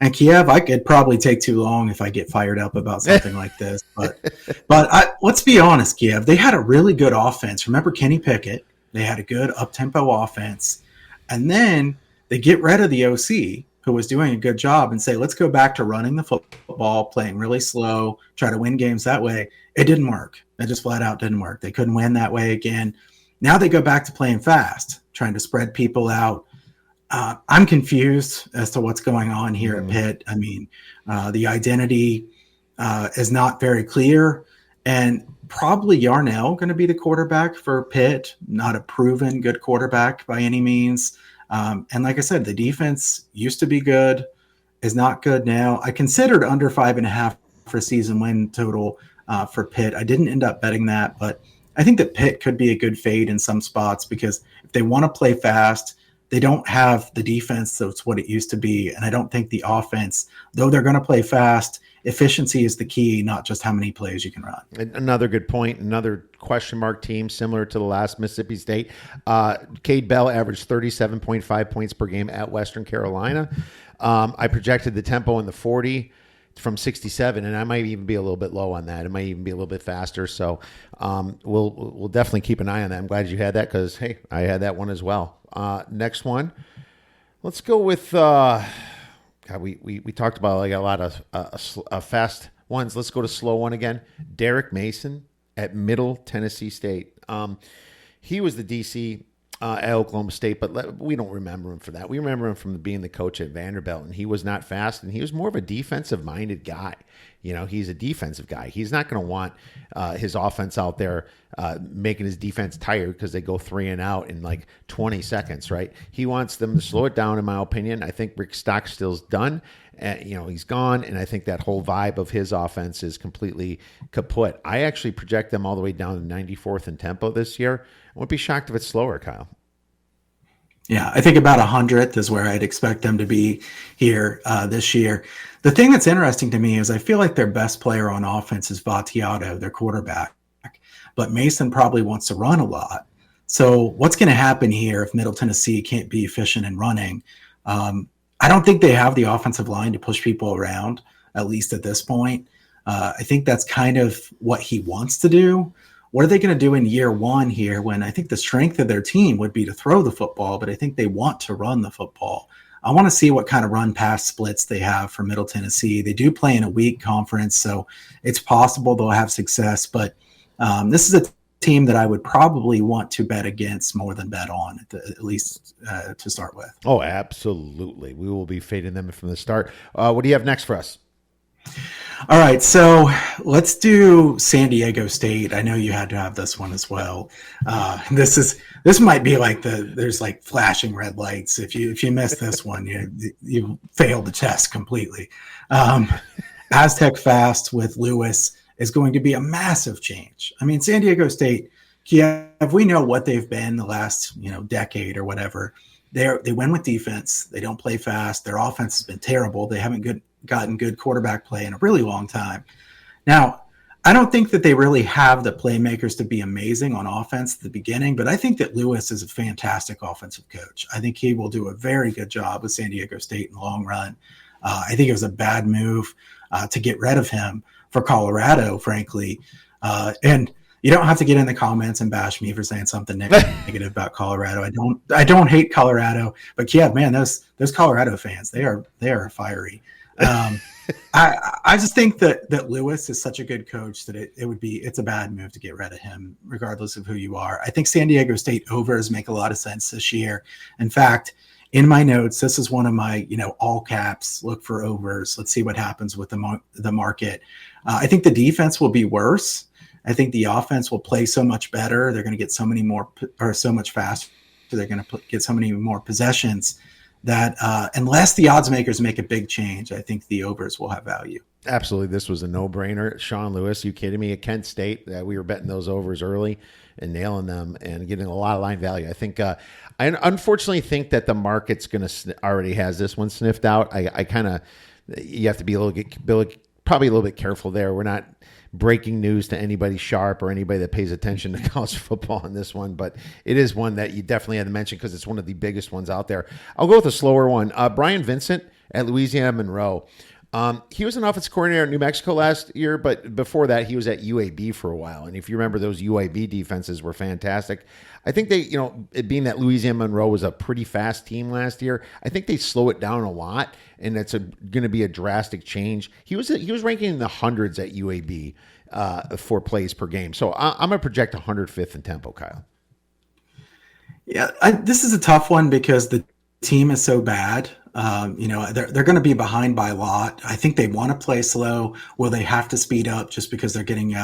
And Kiev, I could probably take too long if I get fired up about something like this. But let's be honest, Kiev, they had a really good offense. Remember Kenny Pickett? They had a good up-tempo offense. And then they get rid of the OC, who was doing a good job, and say, let's go back to running the football, playing really slow, try to win games that way. It didn't work. It just flat out didn't work. They couldn't win that way again. Now they go back to playing fast, trying to spread people out. I'm confused as to what's going on here at Pitt. I mean, the identity is not very clear, and probably Yarnell going to be the quarterback for Pitt, not a proven good quarterback by any means. And like I said, the defense used to be good, is not good now. I considered under 5.5 for season win total for Pitt. I didn't end up betting that, but I think that Pitt could be a good fade in some spots because if they want to play fast, they don't have the defense that's what it used to be. And I don't think the offense, though they're going to play fast, efficiency is the key, not just how many plays you can run. Another good point. Another question mark team similar to the last Mississippi State. Cade Bell averaged 37.5 points per game at Western Carolina. I projected the tempo in the 40 from 67, and I might even be a little bit low on that. It might even be a little bit faster. So we'll definitely keep an eye on that. I'm glad you had that because, hey, I had that one as well. Next one. Let's go with we talked about like a lot of fast ones. Let's go to slow one again. Derek Mason at Middle Tennessee State. He was the DC at Oklahoma State, but we don't remember him for that. We remember him from being the coach at Vanderbilt, and he was not fast, and he was more of a defensive-minded guy. He's a defensive guy. He's not going to want his offense out there making his defense tired because they go 3 and out in like 20 seconds, right? He wants them to slow it down, in my opinion. I think Rick Stockstill's done. He's gone, and I think that whole vibe of his offense is completely kaput. I actually project them all the way down to 94th in tempo this year. I wouldn't be shocked if it's slower, Kyle. Yeah, I think about 100th is where I'd expect them to be here this year. The thing that's interesting to me is I feel like their best player on offense is Vattiato, their quarterback. But Mason probably wants to run a lot. So what's going to happen here if Middle Tennessee can't be efficient in running? I don't think they have the offensive line to push people around, at least at this point. I think that's kind of what he wants to do. What are they going to do in year one here when I think the strength of their team would be to throw the football, but I think they want to run the football. I want to see what kind of run-pass splits they have for Middle Tennessee. They do play in a weak conference, so it's possible they'll have success, but this is a team that I would probably want to bet against more than bet on, at least to start with. Oh, absolutely. We will be fading them from the start. What do you have next for us? All right, so let's do San Diego State. I know you had to have this one as well. This might be like there's like flashing red lights. If you miss this one, you failed the test completely. Aztec Fast with Lewis is going to be a massive change. I mean, San Diego State, Kiev, we know what they've been the last decade or whatever. They win with defense. They don't play fast. Their offense has been terrible. They haven't gotten good quarterback play in a really long time. Now, I don't think that they really have the playmakers to be amazing on offense at the beginning, but I think that Lewis is a fantastic offensive coach. I think he will do a very good job with San Diego State in the long run. I think it was a bad move to get rid of him for Colorado, frankly. And you don't have to get in the comments and bash me for saying something negative about Colorado. I don't hate Colorado, but yeah, man, those Colorado fans, they are fiery. I just think that Lewis is such a good coach that it's a bad move to get rid of him, regardless of who you are. I think San Diego State overs make a lot of sense this year. In fact, in my notes, this is one of my, all caps, look for overs. Let's see what happens with the market. I think the defense will be worse. I think the offense will play so much better. They're going to get so much faster. They're going to get so many more possessions that unless the odds makers make a big change, I think the overs will have value. Absolutely. This was a no-brainer. Sean Lewis, you kidding me? At Kent State, we were betting those overs early and nailing them and getting a lot of line value. I think I unfortunately think that the market's going to already has this one sniffed out. I kind of, you have to be probably a little bit careful there. We're not breaking news to anybody sharp or anybody that pays attention to college football on this one, but it is one that you definitely had to mention because it's one of the biggest ones out there. I'll go with a slower one. Brian Vincent at Louisiana Monroe. He was an offensive coordinator at New Mexico last year, but before that, he was at UAB for a while. And if you remember, those UAB defenses were fantastic. I think they, it being that Louisiana Monroe was a pretty fast team last year, I think they slow it down a lot, and it's going to be a drastic change. He was ranking in the hundreds at UAB for plays per game. So I'm going to project 105th in tempo, Kyle. Yeah, this is a tough one because the team is so bad. They're going to be behind by a lot. I think they want to play slow. Will they have to speed up just because they're getting,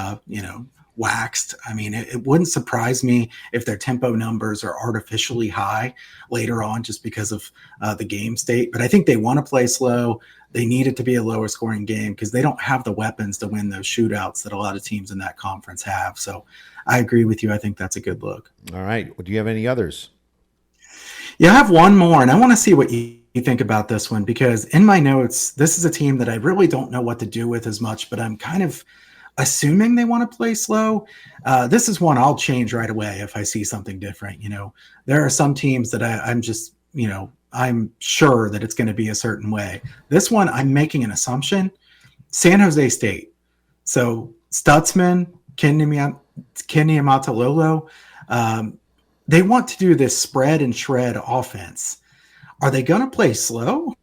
waxed? I mean, it wouldn't surprise me if their tempo numbers are artificially high later on just because of the game state. But I think they want to play slow. They need it to be a lower scoring game because they don't have the weapons to win those shootouts that a lot of teams in that conference have. So I agree with you. I think that's a good look. All right. Well, do you have any others? Yeah, I have one more, and I want to see what you think about this one because in my notes, this is a team that I really don't know what to do with as much, but I'm kind of assuming they want to play slow. This is one I'll change right away if I see something different. There are some teams that I'm just, I'm sure that it's going to be a certain way. This one, I'm making an assumption. San Jose State. So Stutzman, Kenny Matalolo, they want to do this spread and shred offense. Are they going to play slow?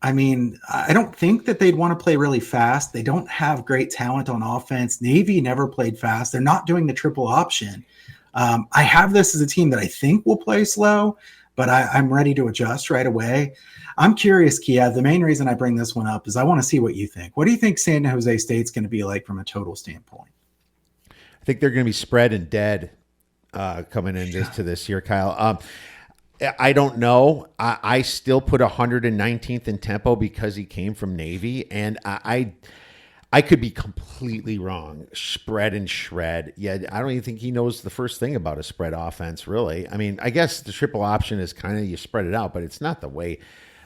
I mean, I don't think that they'd want to play really fast. They don't have great talent on offense. Navy never played fast. They're not doing the triple option. I have this as a team that I think will play slow, but I'm ready to adjust right away. I'm curious, Kia. The main reason I bring this one up is I want to see what you think. What do you think San Jose State's going to be like from a total standpoint? I think they're going to be spread and dead coming into this year, Kyle. I don't know. I still put 119th in tempo because he came from Navy, and I could be completely wrong. Spread and shred. Yeah, I don't even think he knows the first thing about a spread offense, really. I mean, I guess the triple option is kind of you spread it out, but it's not the way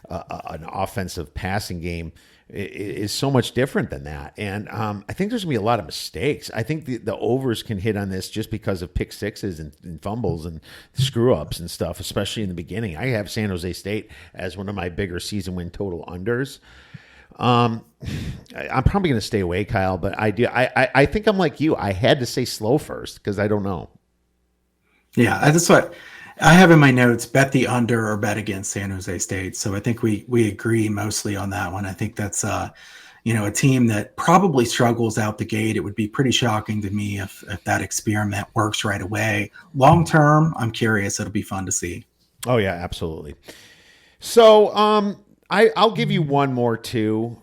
an offensive passing game is so much different than that. And I think there's going to be a lot of mistakes. I think the overs can hit on this just because of pick sixes and fumbles and screw-ups and stuff, especially in the beginning. I have San Jose State as one of my bigger season win total unders. I'm probably going to stay away, Kyle, but I think I'm like you. I had to say slow first because I don't know. Yeah, that's what I have in my notes, bet the under or bet against San Jose State. So I think we agree mostly on that one. I think that's a team that probably struggles out the gate. It would be pretty shocking to me if that experiment works right away. Long term, I'm curious. It'll be fun to see. Oh, yeah, absolutely. So I'll give you one more, too.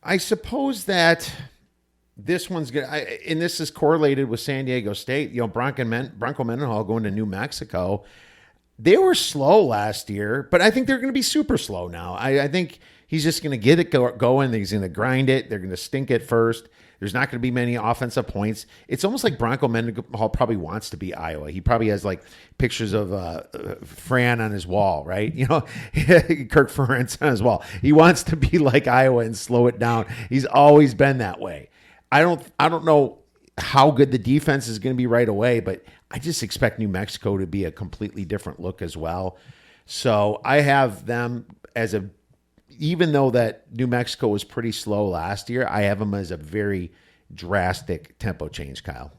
I suppose that this one's good, and this is correlated with San Diego State. Bronco Mendenhall going to New Mexico. They were slow last year, but I think they're going to be super slow now. I think he's just going to get it going. He's going to grind it. They're going to stink it first. There's not going to be many offensive points. It's almost like Bronco Mendenhall probably wants to be Iowa. He probably has like pictures of Fran on his wall, right? Kirk Ferentz on his wall. He wants to be like Iowa and slow it down. He's always been that way. I don't know how good the defense is going to be right away, but I just expect New Mexico to be a completely different look as well. So I have them as even though that New Mexico was pretty slow last year, I have them as a very drastic tempo change, Kyle.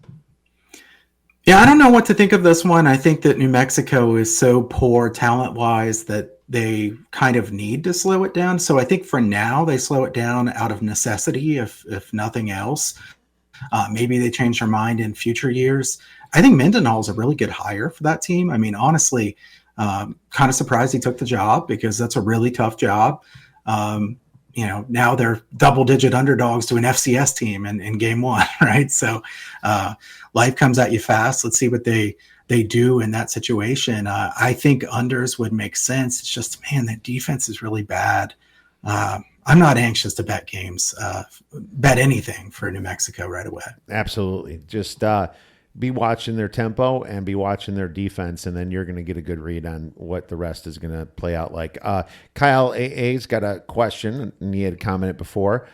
Yeah, I don't know what to think of this one. I think that New Mexico is so poor talent-wise that they kind of need to slow it down. So I think for now they slow it down out of necessity, if nothing else. Maybe they change their mind in future years. I think Mendenhall is a really good hire for that team. I mean, honestly, kind of surprised he took the job because that's a really tough job. Now they're double-digit underdogs to an FCS team in game one, right? So life comes at you fast. Let's see what they do in that situation. I think unders would make sense. It's just, man, that defense is really bad. I'm not anxious to bet games, bet anything for New Mexico right away. Absolutely. Just be watching their tempo and be watching their defense, and then you're going to get a good read on what the rest is going to play out like. Kyle AA's got a question, and he had commented before.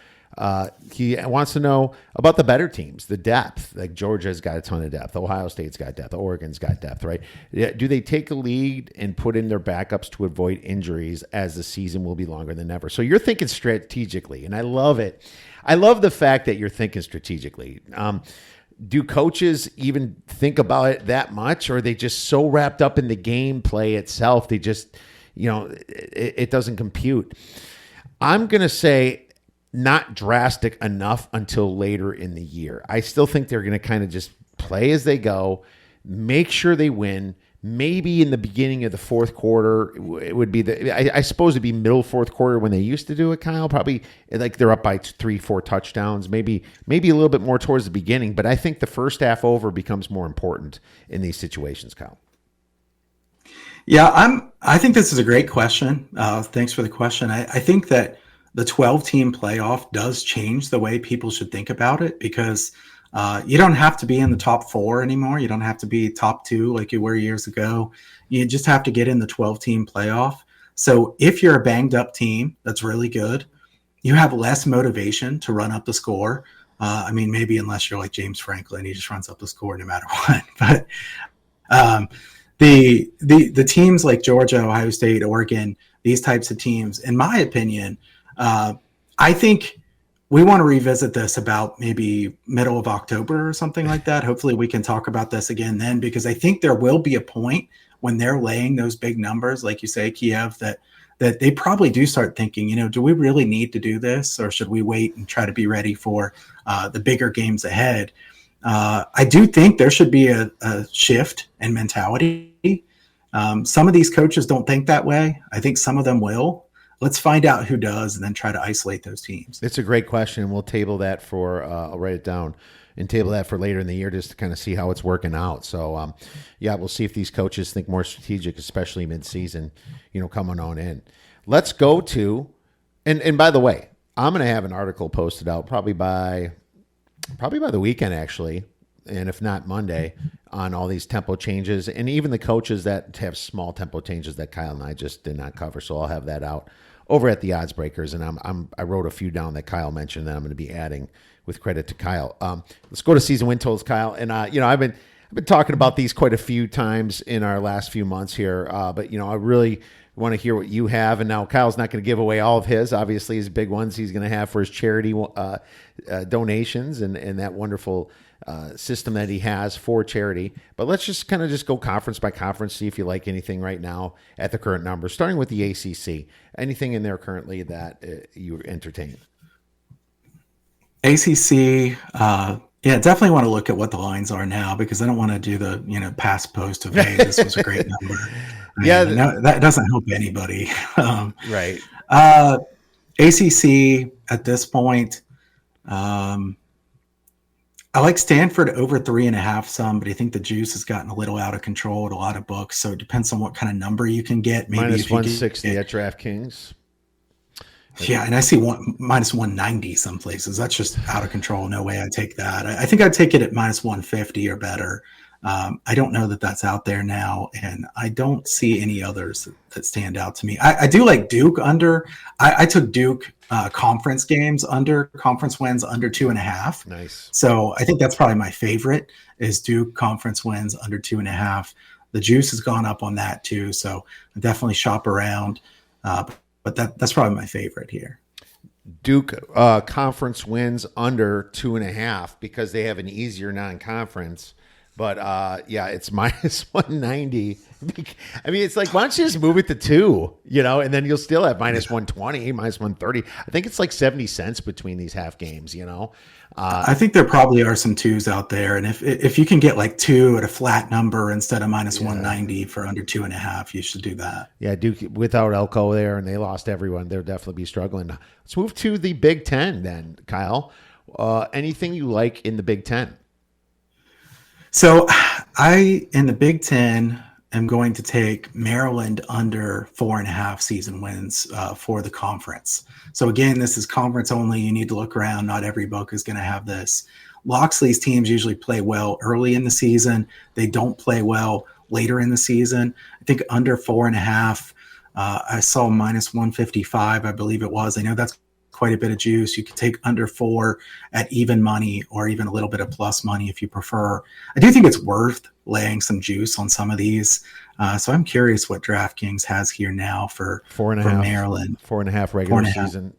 He wants to know about the better teams, the depth. Like Georgia's got a ton of depth. Ohio State's got depth. Oregon's got depth, right? Do they take a lead and put in their backups to avoid injuries as the season will be longer than ever? So you're thinking strategically, and I love it. I love the fact that you're thinking strategically. Do coaches even think about it that much, or are they just so wrapped up in the gameplay itself? They just, it doesn't compute. I'm going to say not drastic enough until later in the year. I still think they're going to kind of just play as they go, make sure they win. Maybe in the beginning of the fourth quarter, it would be I suppose it'd be middle fourth quarter when they used to do it, Kyle. Probably like they're up by 3-4 touchdowns, maybe a little bit more towards the beginning. But I think the first half over becomes more important in these situations, Kyle. Yeah, I think this is a great question. Thanks for the question. I think that the 12-team playoff does change the way people should think about it because you don't have to be in the top 4 anymore. You don't have to be top 2 like you were years ago. You just have to get in the 12-team playoff. So if you're a banged up team that's really good, you have less motivation to run up the score. Maybe unless you're like James Franklin, he just runs up the score no matter what. But the teams like Georgia, Ohio State, Oregon, these types of teams, in my opinion, I think we want to revisit this about maybe middle of October or something like that. Hopefully we can talk about this again then, because I think there will be a point when they're laying those big numbers, like you say, Kiev, that they probably do start thinking, do we really need to do this, or should we wait and try to be ready for the bigger games ahead? I do think there should be a shift in mentality. Some of these coaches don't think that way. I think some of them will. Let's find out who does and then try to isolate those teams. It's a great question. We'll table that I'll write it down and table that for later in the year just to kind of see how it's working out. So, we'll see if these coaches think more strategic, especially mid-season, coming on in. Let's go to, and by the way, I'm going to have an article posted out probably by the weekend, actually, and if not Monday, on all these tempo changes and even the coaches that have small tempo changes that Kyle and I just did not cover. So I'll have that out over at the Odds Breakers, and I wrote a few down that Kyle mentioned that I'm going to be adding with credit to Kyle. Let's go to season win totals, Kyle. And I've been talking about these quite a few times in our last few months here, but I really want to hear what you have. And now Kyle's not going to give away all of his, obviously his big ones he's going to have for his charity donations and that wonderful system that he has for charity. But let's just kind of go conference by conference, see if you like anything right now at the current numbers, starting with the ACC. Anything in there currently that you entertain? ACC, definitely want to look at what the lines are now, because I don't want to do the past post of, hey, this was a great number. That doesn't help anybody. Right. ACC at this point, I like Stanford over 3.5 some, but I think the juice has gotten a little out of control at a lot of books. So it depends on what kind of number you can get. Maybe minus 160 at DraftKings. Yeah, and I see minus 190 some places. That's just out of control. No way I'd take that. I think I'd take it at minus 150 or better. I don't know that that's out there now, and I don't see any others that stand out to me. I do like Duke under. I took Duke conference games under, conference wins under 2.5. Nice. So I think that's probably my favorite is Duke conference wins under 2.5. The juice has gone up on that too, so I definitely shop around. But that's probably my favorite here. Duke conference wins under 2.5 because they have an easier non-conference. But yeah, it's minus 190. I mean, it's like, why don't you just move it to 2, and then you'll still have minus 120, minus 130. I think it's like 70 cents between these half games, I think there probably are some 2s out there. And if you can get like 2 at a flat number instead of minus 190 for under 2.5, you should do that. Yeah, Duke without Elko there, and they lost everyone. They'll definitely be struggling. Let's move to the Big Ten then, Kyle. Anything you like in the Big Ten? So in the Big Ten, am going to take Maryland under 4.5 season wins for the conference. So again, this is conference only. You need to look around. Not every book is going to have this. Loxley's teams usually play well early in the season. They don't play well later in the season. I think under 4.5, I saw minus 155, I believe it was. I know that's quite a bit of juice. You could take under 4 at even money or even a little bit of plus money if you prefer. I do think it's worth laying some juice on some of these. So I'm curious what DraftKings has here now for 4.5 Maryland. 4.5 regular season,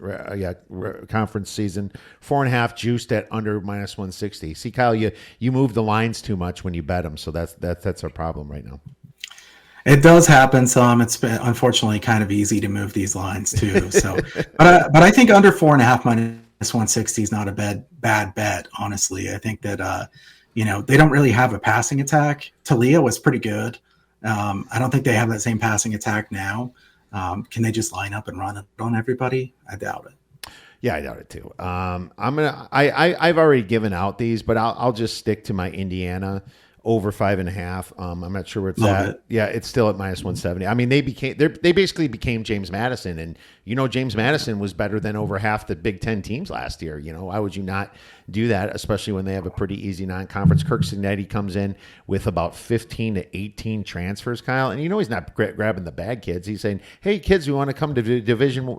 conference season. 4.5 juiced at under minus 160. See, Kyle, you move the lines too much when you bet them, so that's our problem right now. It does happen some. It's been unfortunately kind of easy to move these lines too. So, but I think under 4.5 minus 160 is not a bad bet. Honestly, I think that they don't really have a passing attack. Talia was pretty good. I don't think they have that same passing attack now. Can they just line up and run it on everybody? I doubt it. Yeah, I doubt it too. I've already given out these, but I'll just stick to my Indiana over 5.5. I'm not sure where it's at. It. Yeah, it's still at minus 170. I mean, they basically became James Madison, and James Madison was better than over half the Big Ten teams last year. Why would you not do that, especially when they have a pretty easy non-conference? Kirk Cignetti comes in with about 15 to 18 transfers, Kyle, and he's not grabbing the bad kids. He's saying, "Hey, kids, we want to come to Division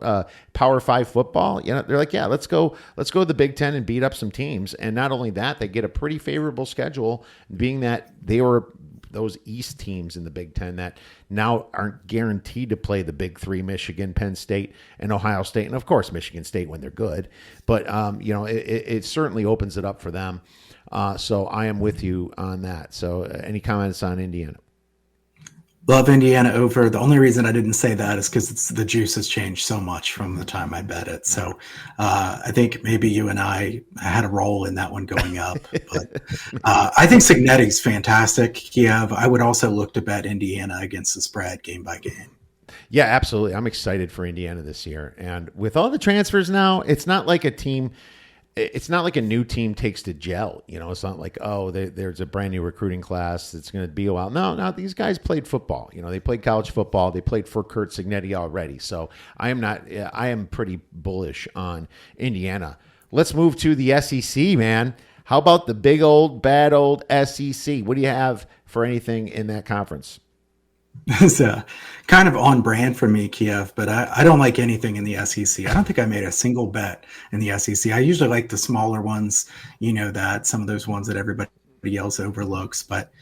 Power 5 football." They're like, "Yeah, let's go to the Big Ten and beat up some teams." And not only that, they get a pretty favorable schedule, being that they were those East teams in the Big Ten that now aren't guaranteed to play the big 3, Michigan, Penn State, and Ohio State. And of course, Michigan State when they're good, but it certainly opens it up for them. So I am with you on that. So any comments on Indiana? Love Indiana over. The only reason I didn't say that is because the juice has changed so much from the time I bet it. So I think maybe you and I had a role in that one going up. But I think Cignetti's fantastic. Kiev. I would also look to bet Indiana against the spread game by game. Yeah, absolutely. I'm excited for Indiana this year. And with all the transfers now, it's not like a new team takes to gel. It's not like, there's a brand new recruiting class that's going to be a while. No, these guys played football. They played college football. They played for Kurt Cignetti already. So I am pretty bullish on Indiana. Let's move to the SEC, man. How about the big old, bad old SEC? What do you have for anything in that conference? It's kind of on brand for me, Kiev, but I don't like anything in the SEC. I don't think I made a single bet in the SEC. I usually like the smaller ones, that some of those ones that everybody else overlooks, but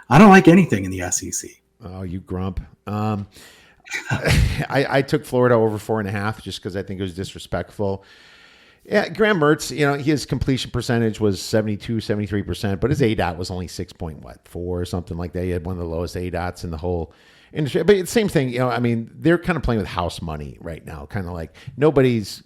I don't like anything in the SEC. Oh, you grump. I took Florida over 4.5 just because I think it was disrespectful. Yeah, Graham Mertz, his completion percentage was 72, 73%, but his ADOT was only 6.4 or something like that. He had one of the lowest ADOTs in the whole industry. But it's the same thing, they're kind of playing with house money right now, kind of like nobody's,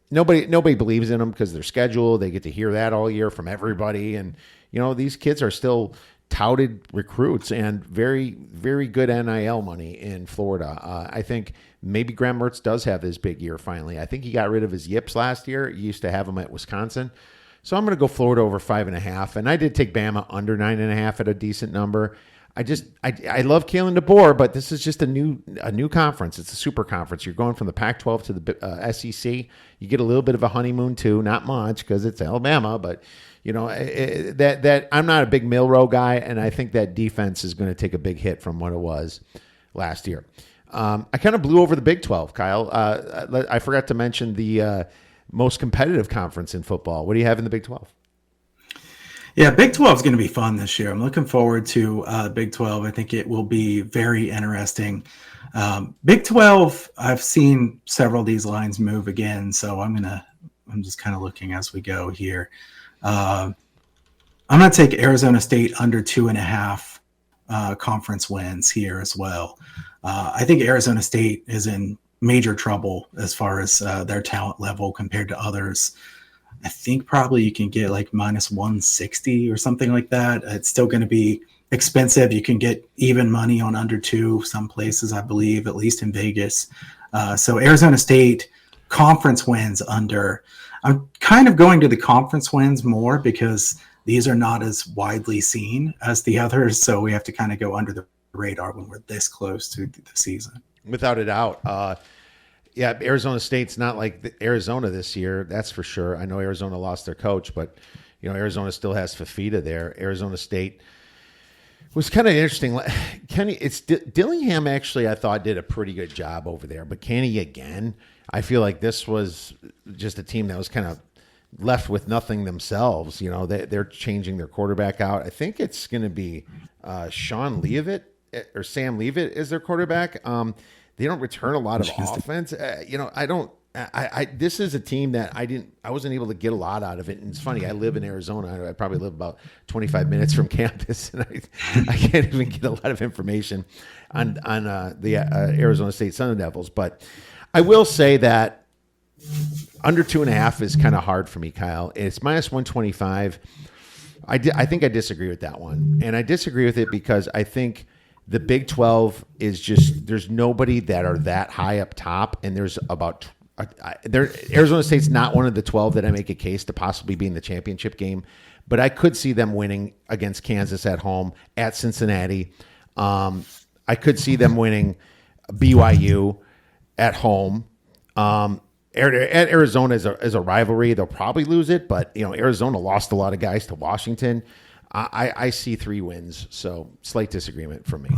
nobody believes in them because they're scheduled. They get to hear that all year from everybody. And, these kids are still touted recruits and very, very good NIL money in Florida. I think maybe Graham Mertz does have his big year finally. I think he got rid of his yips last year. He used to have them at Wisconsin. So I'm going to go Florida over 5.5. And I did take Bama under 9.5 at a decent number. I love Kalen DeBoer, but this is just a new conference. It's a super conference. You're going from the Pac-12 to the SEC. You get a little bit of a honeymoon too, not much because it's Alabama, but that I'm not a big Milroe guy, and I think that defense is going to take a big hit from what it was last year. I kind of blew over the Big 12, Kyle. I forgot to mention the most competitive conference in football. What do you have in the Big 12? Yeah, Big 12 is going to be fun this year. I'm looking forward to Big 12. I think it will be very interesting. Big 12, I've seen several of these lines move again, so I'm just kind of looking as we go here. I'm going to take Arizona State under 2.5 conference wins here as well. I think Arizona State is in major trouble as far as their talent level compared to others. I think probably you can get like minus 160 or something like that. It's still going to be expensive. You can get even money on under 2 some places, I believe, at least in Vegas. So Arizona State conference wins under. I'm kind of going to the conference wins more because these are not as widely seen as the others. So we have to kind of go under the radar when we're this close to the season. Without a doubt. Yeah, Arizona State's not like Arizona this year, that's for sure. I know Arizona lost their coach, but Arizona still has Fafita there. Arizona State was kind of interesting. Dillingham actually, I thought, did a pretty good job over there, but Kenny again. I feel like this was just a team that was kind of left with nothing themselves. They're changing their quarterback out. I think it's going to be Sean Leavitt or Sam Leavitt is their quarterback. They don't return a lot of offense. This is a team that I wasn't able to get a lot out of it. And it's funny, I live in Arizona. I probably live about 25 minutes from campus, and I can't even get a lot of information on the Arizona State Sun Devils. But I will say that under 2.5 is kind of hard for me, Kyle. It's minus 125. I think I disagree with that one, and I disagree with it because I think the Big 12 is just, there's nobody that are that high up top, and there's about Arizona State's not one of the 12 that I make a case to possibly be in the championship game, but I could see them winning against Kansas at home, at Cincinnati. I could see them winning BYU at home. At Arizona is a rivalry. They'll probably lose it, but Arizona lost a lot of guys to Washington. I see 3 wins, so slight disagreement from me.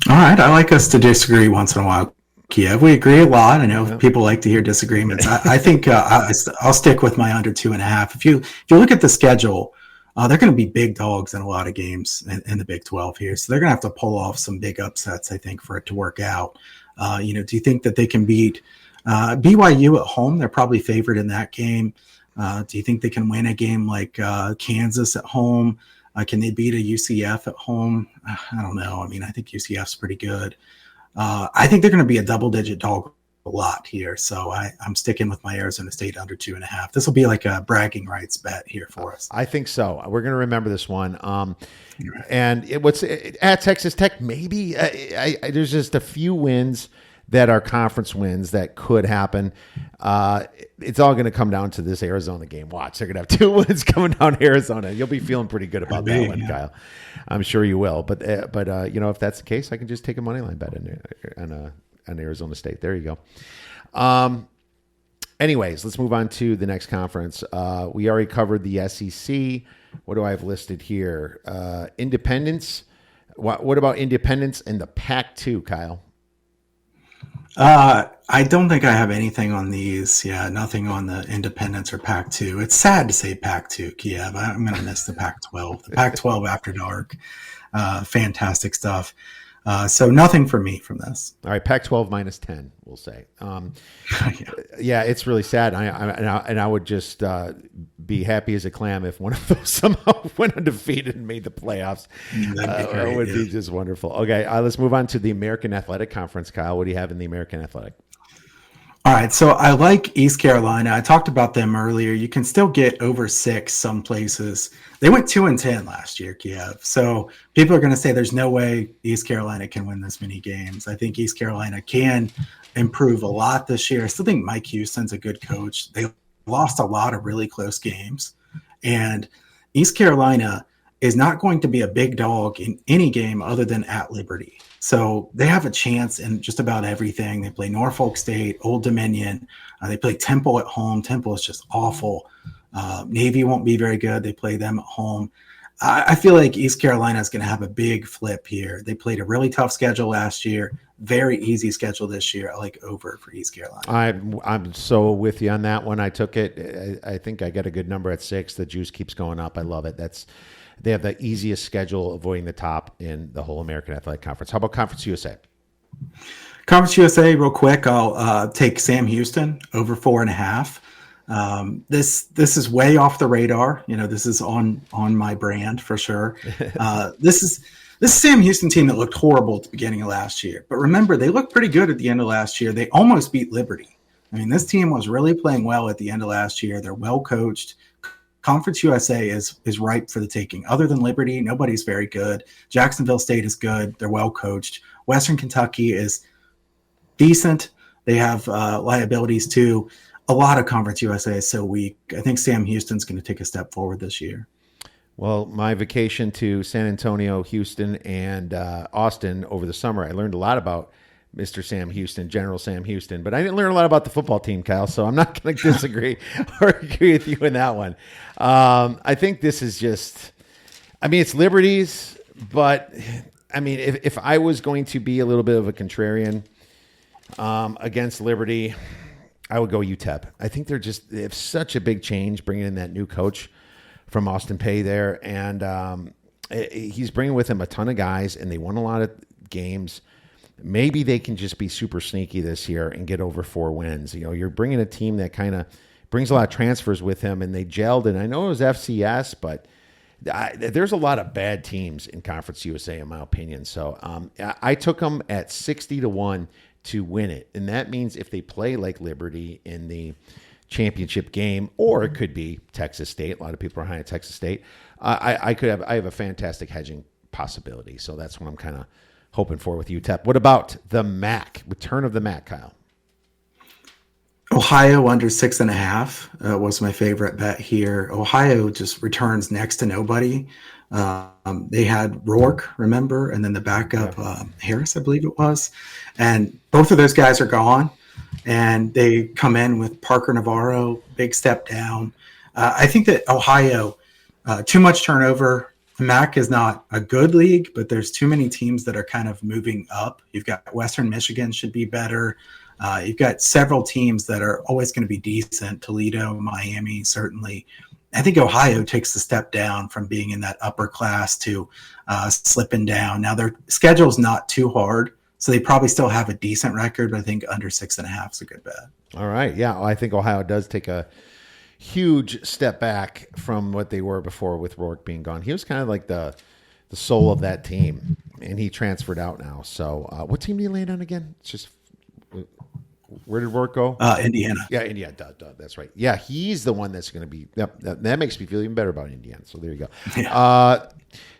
All right, I like us to disagree once in a while, Kiev. We agree a lot. I know people like to hear disagreements. I think I'll stick with my under 2.5. If you look at the schedule, they're going to be big dogs in a lot of games in the Big 12 here, so they're going to have to pull off some big upsets, I think, for it to work out. Do you think that they can beat BYU at home? They're probably favored in that game. Do you think they can win a game like Kansas at home? Can they beat a UCF at home? I don't know. I mean, I think UCF's pretty good. I think they're going to be a double-digit dog a lot here. So I'm sticking with my Arizona State under 2.5. This will be like a bragging rights bet here for us. I think so. We're going to remember this one. And at Texas Tech, maybe there's just a few wins that are conference wins that could happen. It's all going to come down to this Arizona game. Watch, they're going to have 2 wins coming down Arizona. You'll be feeling pretty good about that one, Kyle. I'm sure you will. But if that's the case, I can just take a money line bet on Arizona State. There you go. Anyways, let's move on to the next conference. We already covered the SEC. What do I have listed here? Independence. What about Independence and the Pac-2, Kyle? I don't think I have anything on these. Yeah, nothing on the Independence or Pac-2. It's sad to say Pac-2, Kiev. I'm going to miss the Pac-12. The Pac-12 after dark. Fantastic stuff. So nothing for me from this. All right, Pac-12 minus 10, we'll say. Yeah, it's really sad. I would just be happy as a clam if one of those somehow went undefeated and made the playoffs. That'd be great, it would be just wonderful. Okay, let's move on to the American Athletic Conference. Kyle, what do you have in the American Athletic? All right, so I like East Carolina. I talked about them earlier. You can still get over 6 some places. They went 2-10 last year, Kiev. So people are going to say there's no way East Carolina can win this many games. I think East Carolina can improve a lot this year. I still think Mike Houston's a good coach. They lost a lot of really close games. And East Carolina is not going to be a big dog in any game other than at Liberty. So they have a chance in just about everything. They play Norfolk State, Old Dominion. They play Temple at home. Temple is just awful. Navy won't be very good. They play them at home. I feel like East Carolina is going to have a big flip here. They played a really tough schedule last year. Very easy schedule this year. I like over for East Carolina. I'm so with you on that one. I took it. I think I got a good number at 6. The juice keeps going up. I love it. They have the easiest schedule avoiding the top in the whole American Athletic Conference. How about Conference USA? Conference USA, real quick. I'll take Sam Houston over 4.5. This is way off the radar. This is on my brand for sure. This is Sam Houston team that looked horrible at the beginning of last year. But remember, they looked pretty good at the end of last year. They almost beat Liberty. I mean, this team was really playing well at the end of last year. They're well coached. Conference USA is ripe for the taking. Other than Liberty, nobody's very good. Jacksonville State is good. They're well coached. Western Kentucky is decent. They have liabilities too. A lot of Conference USA is so weak. I think Sam Houston's going to take a step forward this year. Well, my vacation to San Antonio, Houston, and Austin over the summer, I learned a lot about Mr. Sam Houston, General Sam Houston, but I didn't learn a lot about the football team, Kyle, so I'm not going to disagree or agree with you in that one. I think this is just, it's Liberties, but if I was going to be a little bit of a contrarian against Liberty, I would go UTEP. I think they have such a big change bringing in that new coach from Austin Peay there, and he's bringing with him a ton of guys, and they won a lot of games. Maybe they can just be super sneaky this year and get over 4 wins. You're bringing a team that kind of brings a lot of transfers with him, and they gelled. And I know it was FCS, but there's a lot of bad teams in Conference USA, in my opinion. So I took them at 60-1 to win it, and that means if they play like Liberty in the championship game, or it could be Texas State. A lot of people are high on Texas State. I have a fantastic hedging possibility. So that's what I'm kind of hoping for with UTEP. What about the MAC? Return of the MAC, Kyle. Ohio under 6.5 was my favorite bet here. Ohio just returns next to nobody. They had Rourke, remember, and then the backup Harris, I believe it was, and both of those guys are gone. And they come in with Parker Navarro, big step down. I think that Ohio, too much turnover. The MAC is not a good league, but there's too many teams that are kind of moving up. You've got Western Michigan should be better. You've got several teams that are always going to be decent. Toledo, Miami, certainly. I think Ohio takes the step down from being in that upper class to slipping down. Now, their schedule's not too hard, so they probably still have a decent record, but I think under 6.5 is a good bet. All right. Yeah, I think Ohio does take a huge step back from what they were before with Rourke being gone. He was kind of like the soul of that team, and he transferred out now. So what team did he land on again? It's just where did Rourke go? Indiana. Yeah, Indiana. Duh, that's right. Yeah, he's the one that's going to be. Yep, that makes me feel even better about Indiana. So there you go. Yeah.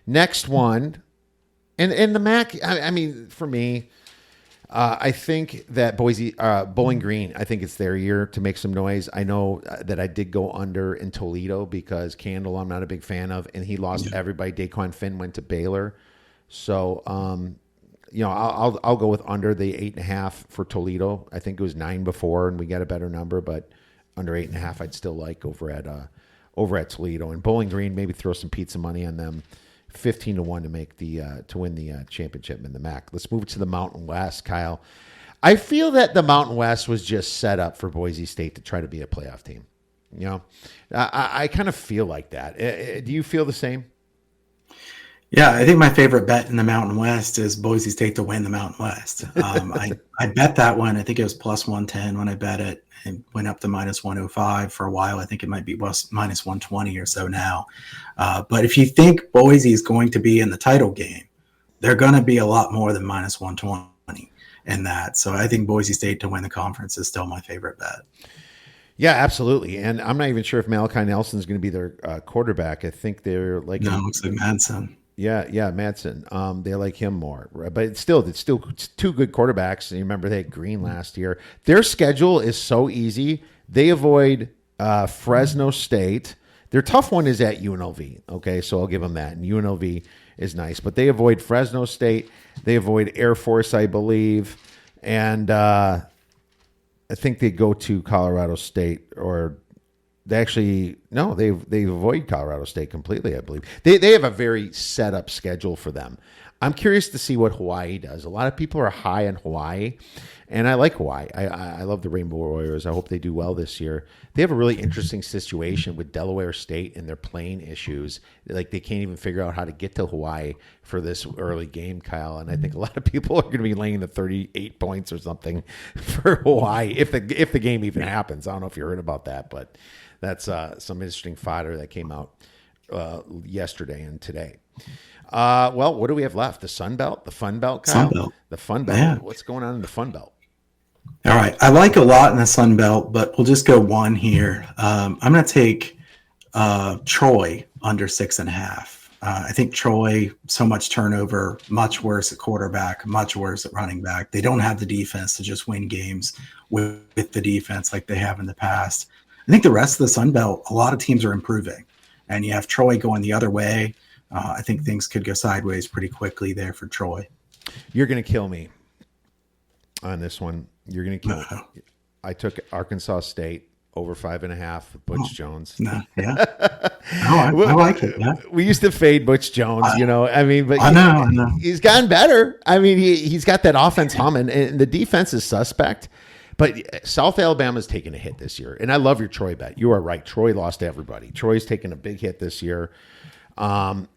Next one, and the MAC. For me, I think that Bowling Green, I think it's their year to make some noise. I know that I did go under in Toledo because Candle I'm not a big fan of, and he lost everybody. Daquan Finn went to Baylor. So, I'll go with under the 8.5 for Toledo. I think it was 9 before, and we got a better number, but under 8.5 I'd still like over at Toledo. And Bowling Green, maybe throw some pizza money on them. 15-1 to make to win the championship in the MAC. Let's move to the Mountain West, Kyle. I feel that the Mountain West was just set up for Boise State to try to be a playoff team. I kind of feel like that. Do you feel the same? Yeah, I think my favorite bet in the Mountain West is Boise State to win the Mountain West. I bet that one. I think it was plus 110 when I bet it. It went up to minus 105 for a while. I think it might be minus 120 or so now. But if you think Boise is going to be in the title game, they're going to be a lot more than minus 120 in that. So I think Boise State to win the conference is still my favorite bet. Yeah, absolutely. And I'm not even sure if Malachi Nelson is going to be their quarterback. I think they're like it looks like Madsen. Yeah, Madsen. They like him more, but it's still two good quarterbacks. And you remember they had Green last year. Their schedule is so easy. They avoid Fresno State. Their tough one is at UNLV. Okay, so I'll give them that. And UNLV is nice, but they avoid Fresno State. They avoid Air Force, I believe, and I think they go to Colorado State, or they actually they avoid Colorado State completely. I believe they have a very set up schedule for them. I'm curious to see what Hawaii does. A lot of people are high on Hawaii, and I like Hawaii. I love the Rainbow Warriors. I hope they do well this year. They have a really interesting situation with Delaware State and their plane issues. Like, they can't even figure out how to get to Hawaii for this early game, Kyle. And I think a lot of people are going to be laying the 38 points or something for Hawaii if the game even happens. I don't know if you heard about that, but that's some interesting fodder that came out yesterday and today. Well, what do we have left? The Sun Belt, the Fun Belt, Kyle? Sun Belt. The Fun Belt. Yeah. What's going on in the Fun Belt? All right. I like a lot in the Sun Belt, but we'll just go one here. I'm going to take Troy under 6.5. I think Troy, so much turnover, much worse at quarterback, much worse at running back. They don't have the defense to just win games with the defense like they have in the past. I think the rest of the Sun Belt, a lot of teams are improving, and you have Troy going the other way. I think things could go sideways pretty quickly there for Troy. You're going to kill me on this one. You're going to kill me. I took Arkansas State over 5.5 with Butch Jones. No, yeah. I like it. Yeah. We used to fade Butch Jones, but I know. He's gotten better. I mean, he's got that offense humming, and the defense is suspect. But South Alabama's taken a hit this year. And I love your Troy bet. You are right. Troy lost everybody. Troy's taken a big hit this year. And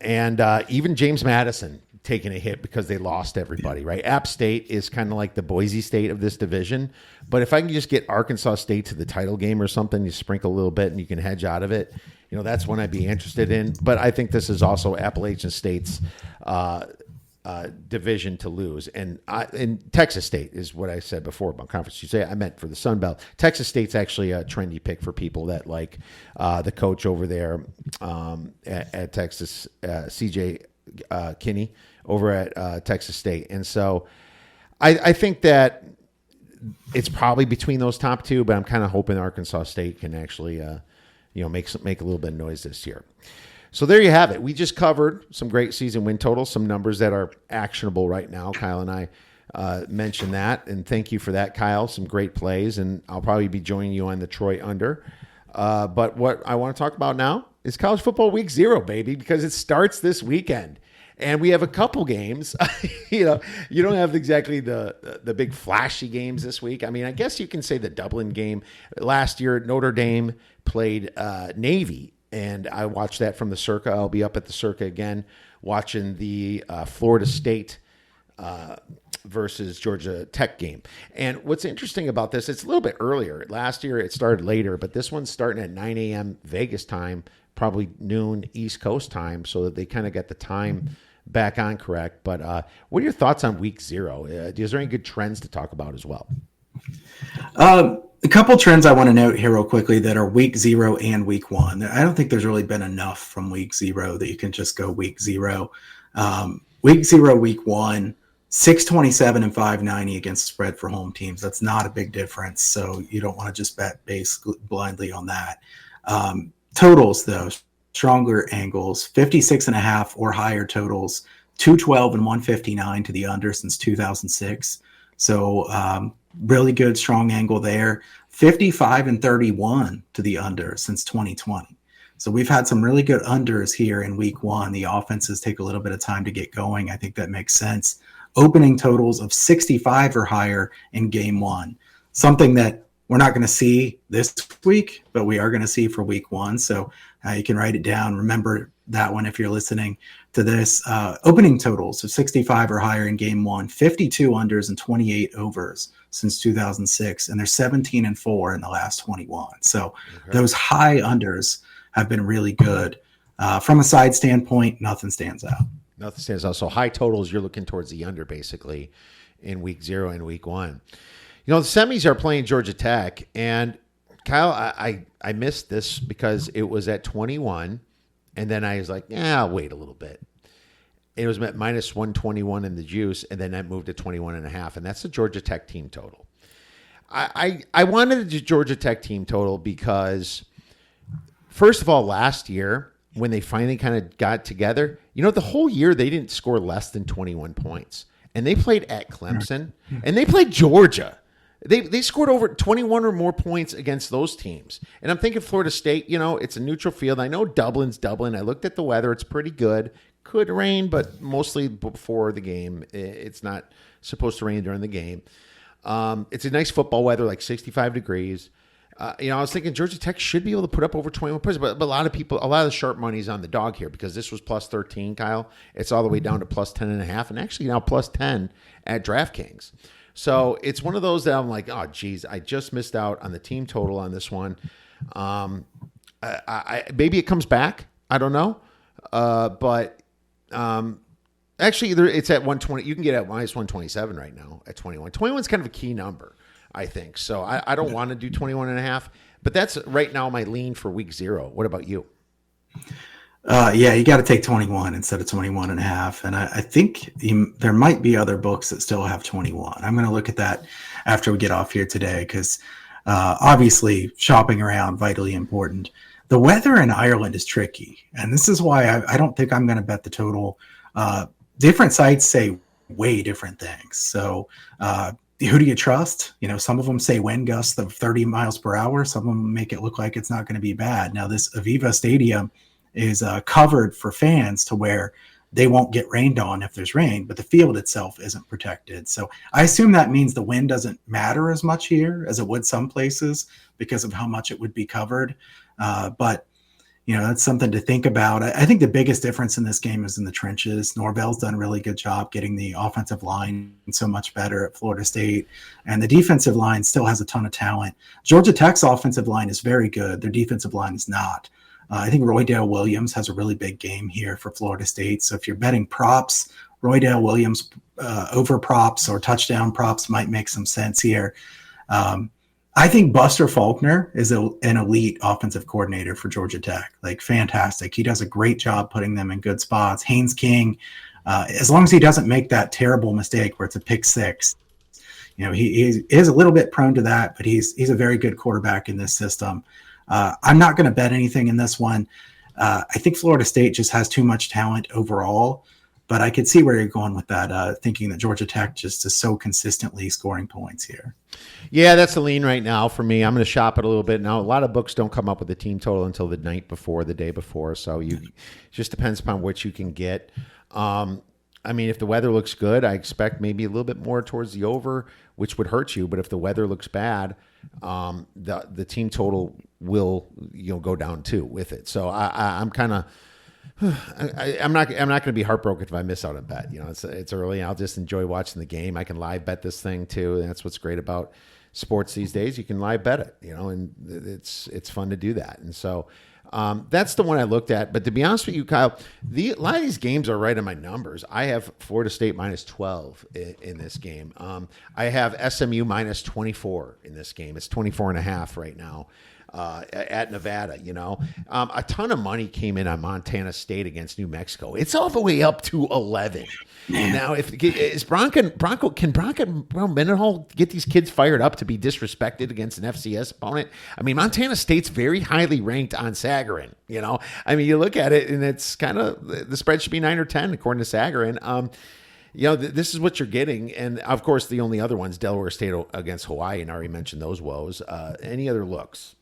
even James Madison taking a hit because they lost everybody, right? App State is kind of like the Boise State of this division. But if I can just get Arkansas State to the title game or something, you sprinkle a little bit and you can hedge out of it, that's one I'd be interested in. But I think this is also Appalachian State's division to lose. And Texas State is what I said before about conference. You say I meant for the Sun Belt. Texas State's actually a trendy pick for people that like the coach over there at Texas, CJ Kinney over at Texas State. And so I think that it's probably between those top two, but I'm kind of hoping Arkansas State can actually make a little bit of noise this year. So there you have it. We just covered some great season win totals, some numbers that are actionable right now. Kyle and I mentioned that, and thank you for that, Kyle. Some great plays, and I'll probably be joining you on the Troy under. But what I want to talk about now is college football week 0, baby, because it starts this weekend. And we have a couple games. You don't have exactly the big flashy games this week. I mean, I guess you can say the Dublin game. Last year, Notre Dame played Navy, and I watched that from the Circa. I'll be up at the Circa again watching the Florida State versus Georgia Tech game. And what's interesting about this, it's a little bit earlier. Last year it started later, but this one's starting at 9 a.m. Vegas time, probably noon East Coast time, so that they kind of get the time back on correct. But what are your thoughts on week 0? Is there any good trends to talk about as well? A couple trends I want to note here real quickly that are week 0 and week 1. I don't think there's really been enough from week 0 that you can just go week 0. Week 0, week 1, 627 and 590 against the spread for home teams. That's not a big difference. So you don't want to just bet blindly on that. Totals, though, stronger angles, 56.5 or higher totals, 212 and 159 to the under since 2006. So really good, strong angle there. 55 and 31 to the under since 2020. So we've had some really good unders here in week 1. The offenses take a little bit of time to get going. I think that makes sense. Opening totals of 65 or higher in game 1. Something that we're not going to see this week, but we are going to see for week 1. So you can write it down. Remember that one if you're listening to this. Opening totals of 65 or higher in game 1, 52 unders and 28 overs since 2006. And they're 17 and 4 in the last 21. So those high unders have been really good. From a side standpoint, nothing stands out. Nothing stands out. So high totals, you're looking towards the under basically in week 0 and week 1. The semis are playing Georgia Tech, and Kyle, I missed this because it was at 21, and then I was like, I'll wait a little bit. It was at minus 121 in the juice, and then that moved to 21.5, and that's the Georgia Tech team total. I wanted the Georgia Tech team total because First of all, last year when they finally kind of got together, the whole year they didn't score less than 21 points. And they played at Clemson and they played Georgia. They scored over 21 or more points against those teams. And I'm thinking Florida State, it's a neutral field. I know Dublin's Dublin. I looked at the weather. It's pretty good. Could rain, but mostly before the game. It's not supposed to rain during the game. It's a nice football weather, like 65 degrees. I was thinking Georgia Tech should be able to put up over 21 points, but a lot of the sharp money's on the dog here because this was plus 13, Kyle. It's all the way down to plus 10.5, and actually now plus 10 at DraftKings. So it's one of those that I'm like, oh, geez, I just missed out on the team total on this one. Maybe it comes back. I don't know. But actually, it's at 120. You can get at minus 127 right now at 21. 21 is kind of a key number, I think. So I don't want to do 21.5, but that's right now my lean for week 0. What about you? Yeah, you got to take 21 instead of 21.5. And I think there might be other books that still have 21. I'm going to look at that after we get off here today because obviously shopping around, vitally important. The weather in Ireland is tricky. And this is why I don't think I'm going to bet the total. Different sites say way different things. So who do you trust? Some of them say wind gusts of 30 miles per hour. Some of them make it look like it's not going to be bad. Now, this Aviva Stadium is covered for fans to where they won't get rained on if there's rain, but the field itself isn't protected. So I assume that means the wind doesn't matter as much here as it would some places because of how much it would be covered. But that's something to think about. I think the biggest difference in this game is in the trenches. Norvell's done a really good job getting the offensive line so much better at Florida State. And the defensive line still has a ton of talent. Georgia Tech's offensive line is very good. Their defensive line is not. I think Roydale Williams has a really big game here for Florida State. So if you're betting props, Roydale Williams over props or touchdown props might make some sense here. I think Buster Faulkner is an elite offensive coordinator for Georgia Tech. Like, fantastic. He does a great job putting them in good spots. Haynes King, as long as he doesn't make that terrible mistake where it's a pick six, he is a little bit prone to that, but he's a very good quarterback in this system. I'm not going to bet anything in this one. I think Florida State just has too much talent overall, but I could see where you're going with that, thinking that Georgia Tech just is so consistently scoring points here. Yeah, that's the lean right now for me. I'm going to shop it a little bit. Now, a lot of books don't come up with the team total until the night before, the day before, so it just depends upon what you can get. If the weather looks good, I expect maybe a little bit more towards the over, which would hurt you. But if the weather looks bad, the team total will go down too with it. So I'm kind of I'm not going to be heartbroken if I miss out on bet. It's early. I'll just enjoy watching the game. I can live bet this thing too, and that's what's great about sports these days. You can live bet it, and it's fun to do that. And so that's the one I looked at. But to be honest with you, Kyle, a lot of these games are right on my numbers. I have Florida State minus 12 in this game. I have SMU minus 24 in this game. It's 24.5 right now. At Nevada, a ton of money came in on Montana State against New Mexico. It's all the way up to 11. Now, can Bronco Mendenhall get these kids fired up to be disrespected against an FCS opponent? Montana State's very highly ranked on Sagarin. You look at it and it's kind of the spread should be 9 or 10 according to Sagarin. This is what you're getting. And of course, the only other ones, Delaware State against Hawaii, and I already mentioned those woes. Any other looks?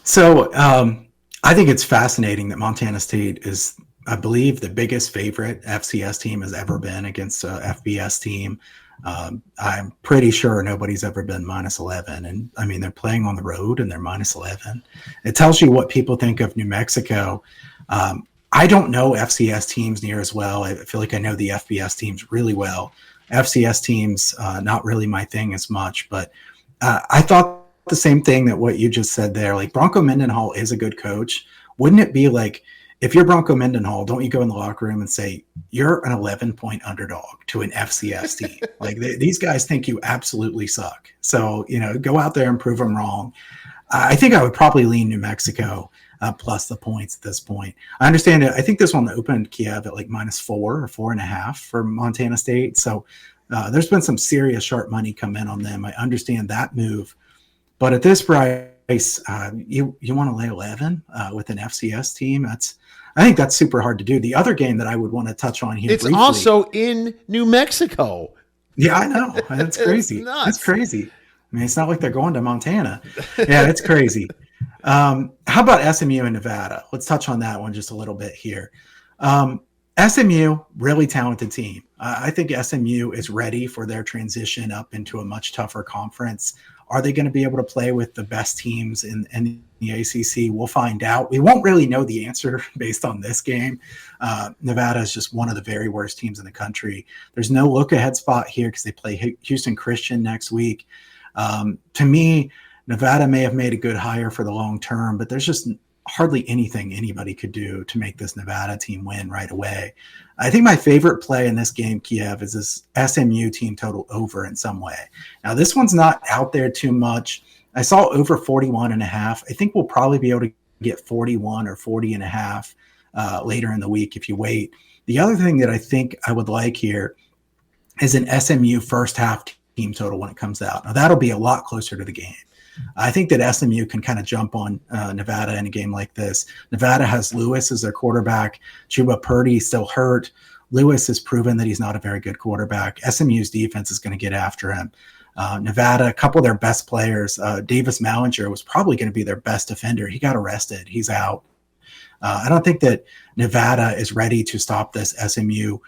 So I think it's fascinating that Montana State is, I believe, the biggest favorite FCS team has ever been against a FBS team. I'm pretty sure nobody's ever been minus 11. And they're playing on the road and they're minus 11. It tells you what people think of New Mexico. I don't know FCS teams near as well. I feel like I know the FBS teams really well. FCS teams, not really my thing as much, but I thought the same thing that what you just said there. Like, Bronco Mendenhall is a good coach. Wouldn't it be like, if you're Bronco Mendenhall, don't you go in the locker room and say, you're an 11-point underdog to an FCS team? Like, these guys think you absolutely suck. So, go out there and prove them wrong. I think I would probably lean New Mexico plus the points at this point. I understand it. I think this one opened Kiev at like minus 4 or 4.5 for Montana State. So there's been some serious sharp money come in on them. I understand that move. But at this price, you want to lay 11 with an FCS team. I think that's super hard to do. The other game that I would want to touch on here, it's briefly, also in New Mexico. Yeah, I know. That's crazy. That's crazy. I mean, it's not like they're going to Montana. Yeah, it's crazy. How about SMU and Nevada? Let's touch on that one just a little bit here. SMU, really talented team. I think SMU is ready for their transition up into a much tougher conference. Are they going to be able to play with the best teams in the ACC? We'll find out. We won't really know the answer based on this game. Nevada is just one of the very worst teams in the country. There's no look-ahead spot here because they play Houston Christian next week. To me, Nevada may have made a good hire for the long term, but there's just hardly anything anybody could do to make this Nevada team win right away. I think my favorite play in this game, Kiev, is this SMU team total over in some way. Now, this one's not out there too much. I saw over 41.5. I think we'll probably be able to get 41 or 40.5 later in the week if you wait. The other thing that I think I would like here is an SMU first half team total when it comes out. Now, that'll be a lot closer to the game. I think that SMU can kind of jump on Nevada in a game like this. Nevada has Lewis as their quarterback. Chuba Purdy still hurt. Lewis has proven that he's not a very good quarterback. SMU's defense is going to get after him. Nevada, a couple of their best players, Davis Mallinger was probably going to be their best defender. He got arrested. He's out. I don't think that Nevada is ready to stop this SMU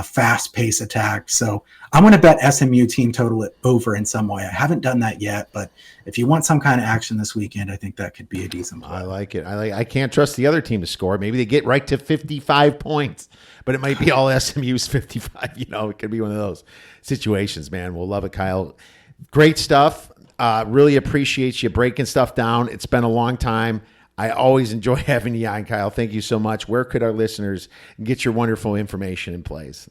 fast-paced attack. So I'm going to bet SMU team total it over in some way. I haven't done that yet, but if you want some kind of action this weekend, I think that could be a decent play. I like it. I can't trust the other team to score. Maybe they get right to 55 points, but it might be all SMU's 55. It could be one of those situations, man. We'll love it, Kyle. Great stuff. Really appreciate you breaking stuff down. It's been a long time. I always enjoy having you on, Kyle. Thank you so much. Where could our listeners get your wonderful information in place?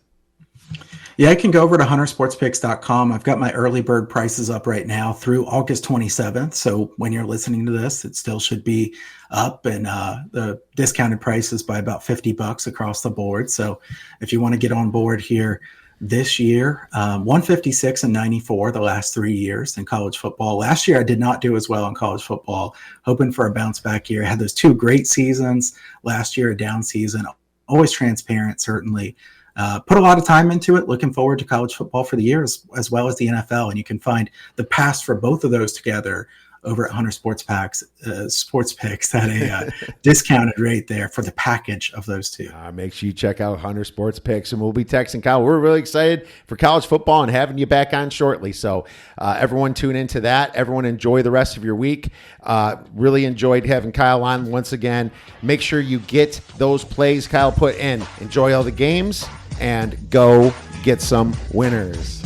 Yeah, I can go over to huntersportspicks.com. I've got my early bird prices up right now through August 27th. So when you're listening to this, it still should be up, and the discounted price is by about $50 across the board. So if you want to get on board here this year, 156 and 94 the last 3 years in college football. Last year, I did not do as well in college football. Hoping for a bounce back year. I had those 2 great seasons. Last year, a down season. Always transparent, certainly. Put a lot of time into it. Looking forward to college football for the year as well as the NFL. And you can find the past for both of those together over at Hunter Sports Picks at a discounted rate there for the package of those two. Make sure you check out Hunter Sports Picks, and we'll be texting Kyle. We're really excited for college football and having you back on shortly. So everyone tune into that. Everyone enjoy the rest of your week. Really enjoyed having Kyle on once again. Make sure you get those plays Kyle put in. Enjoy all the games and go get some winners.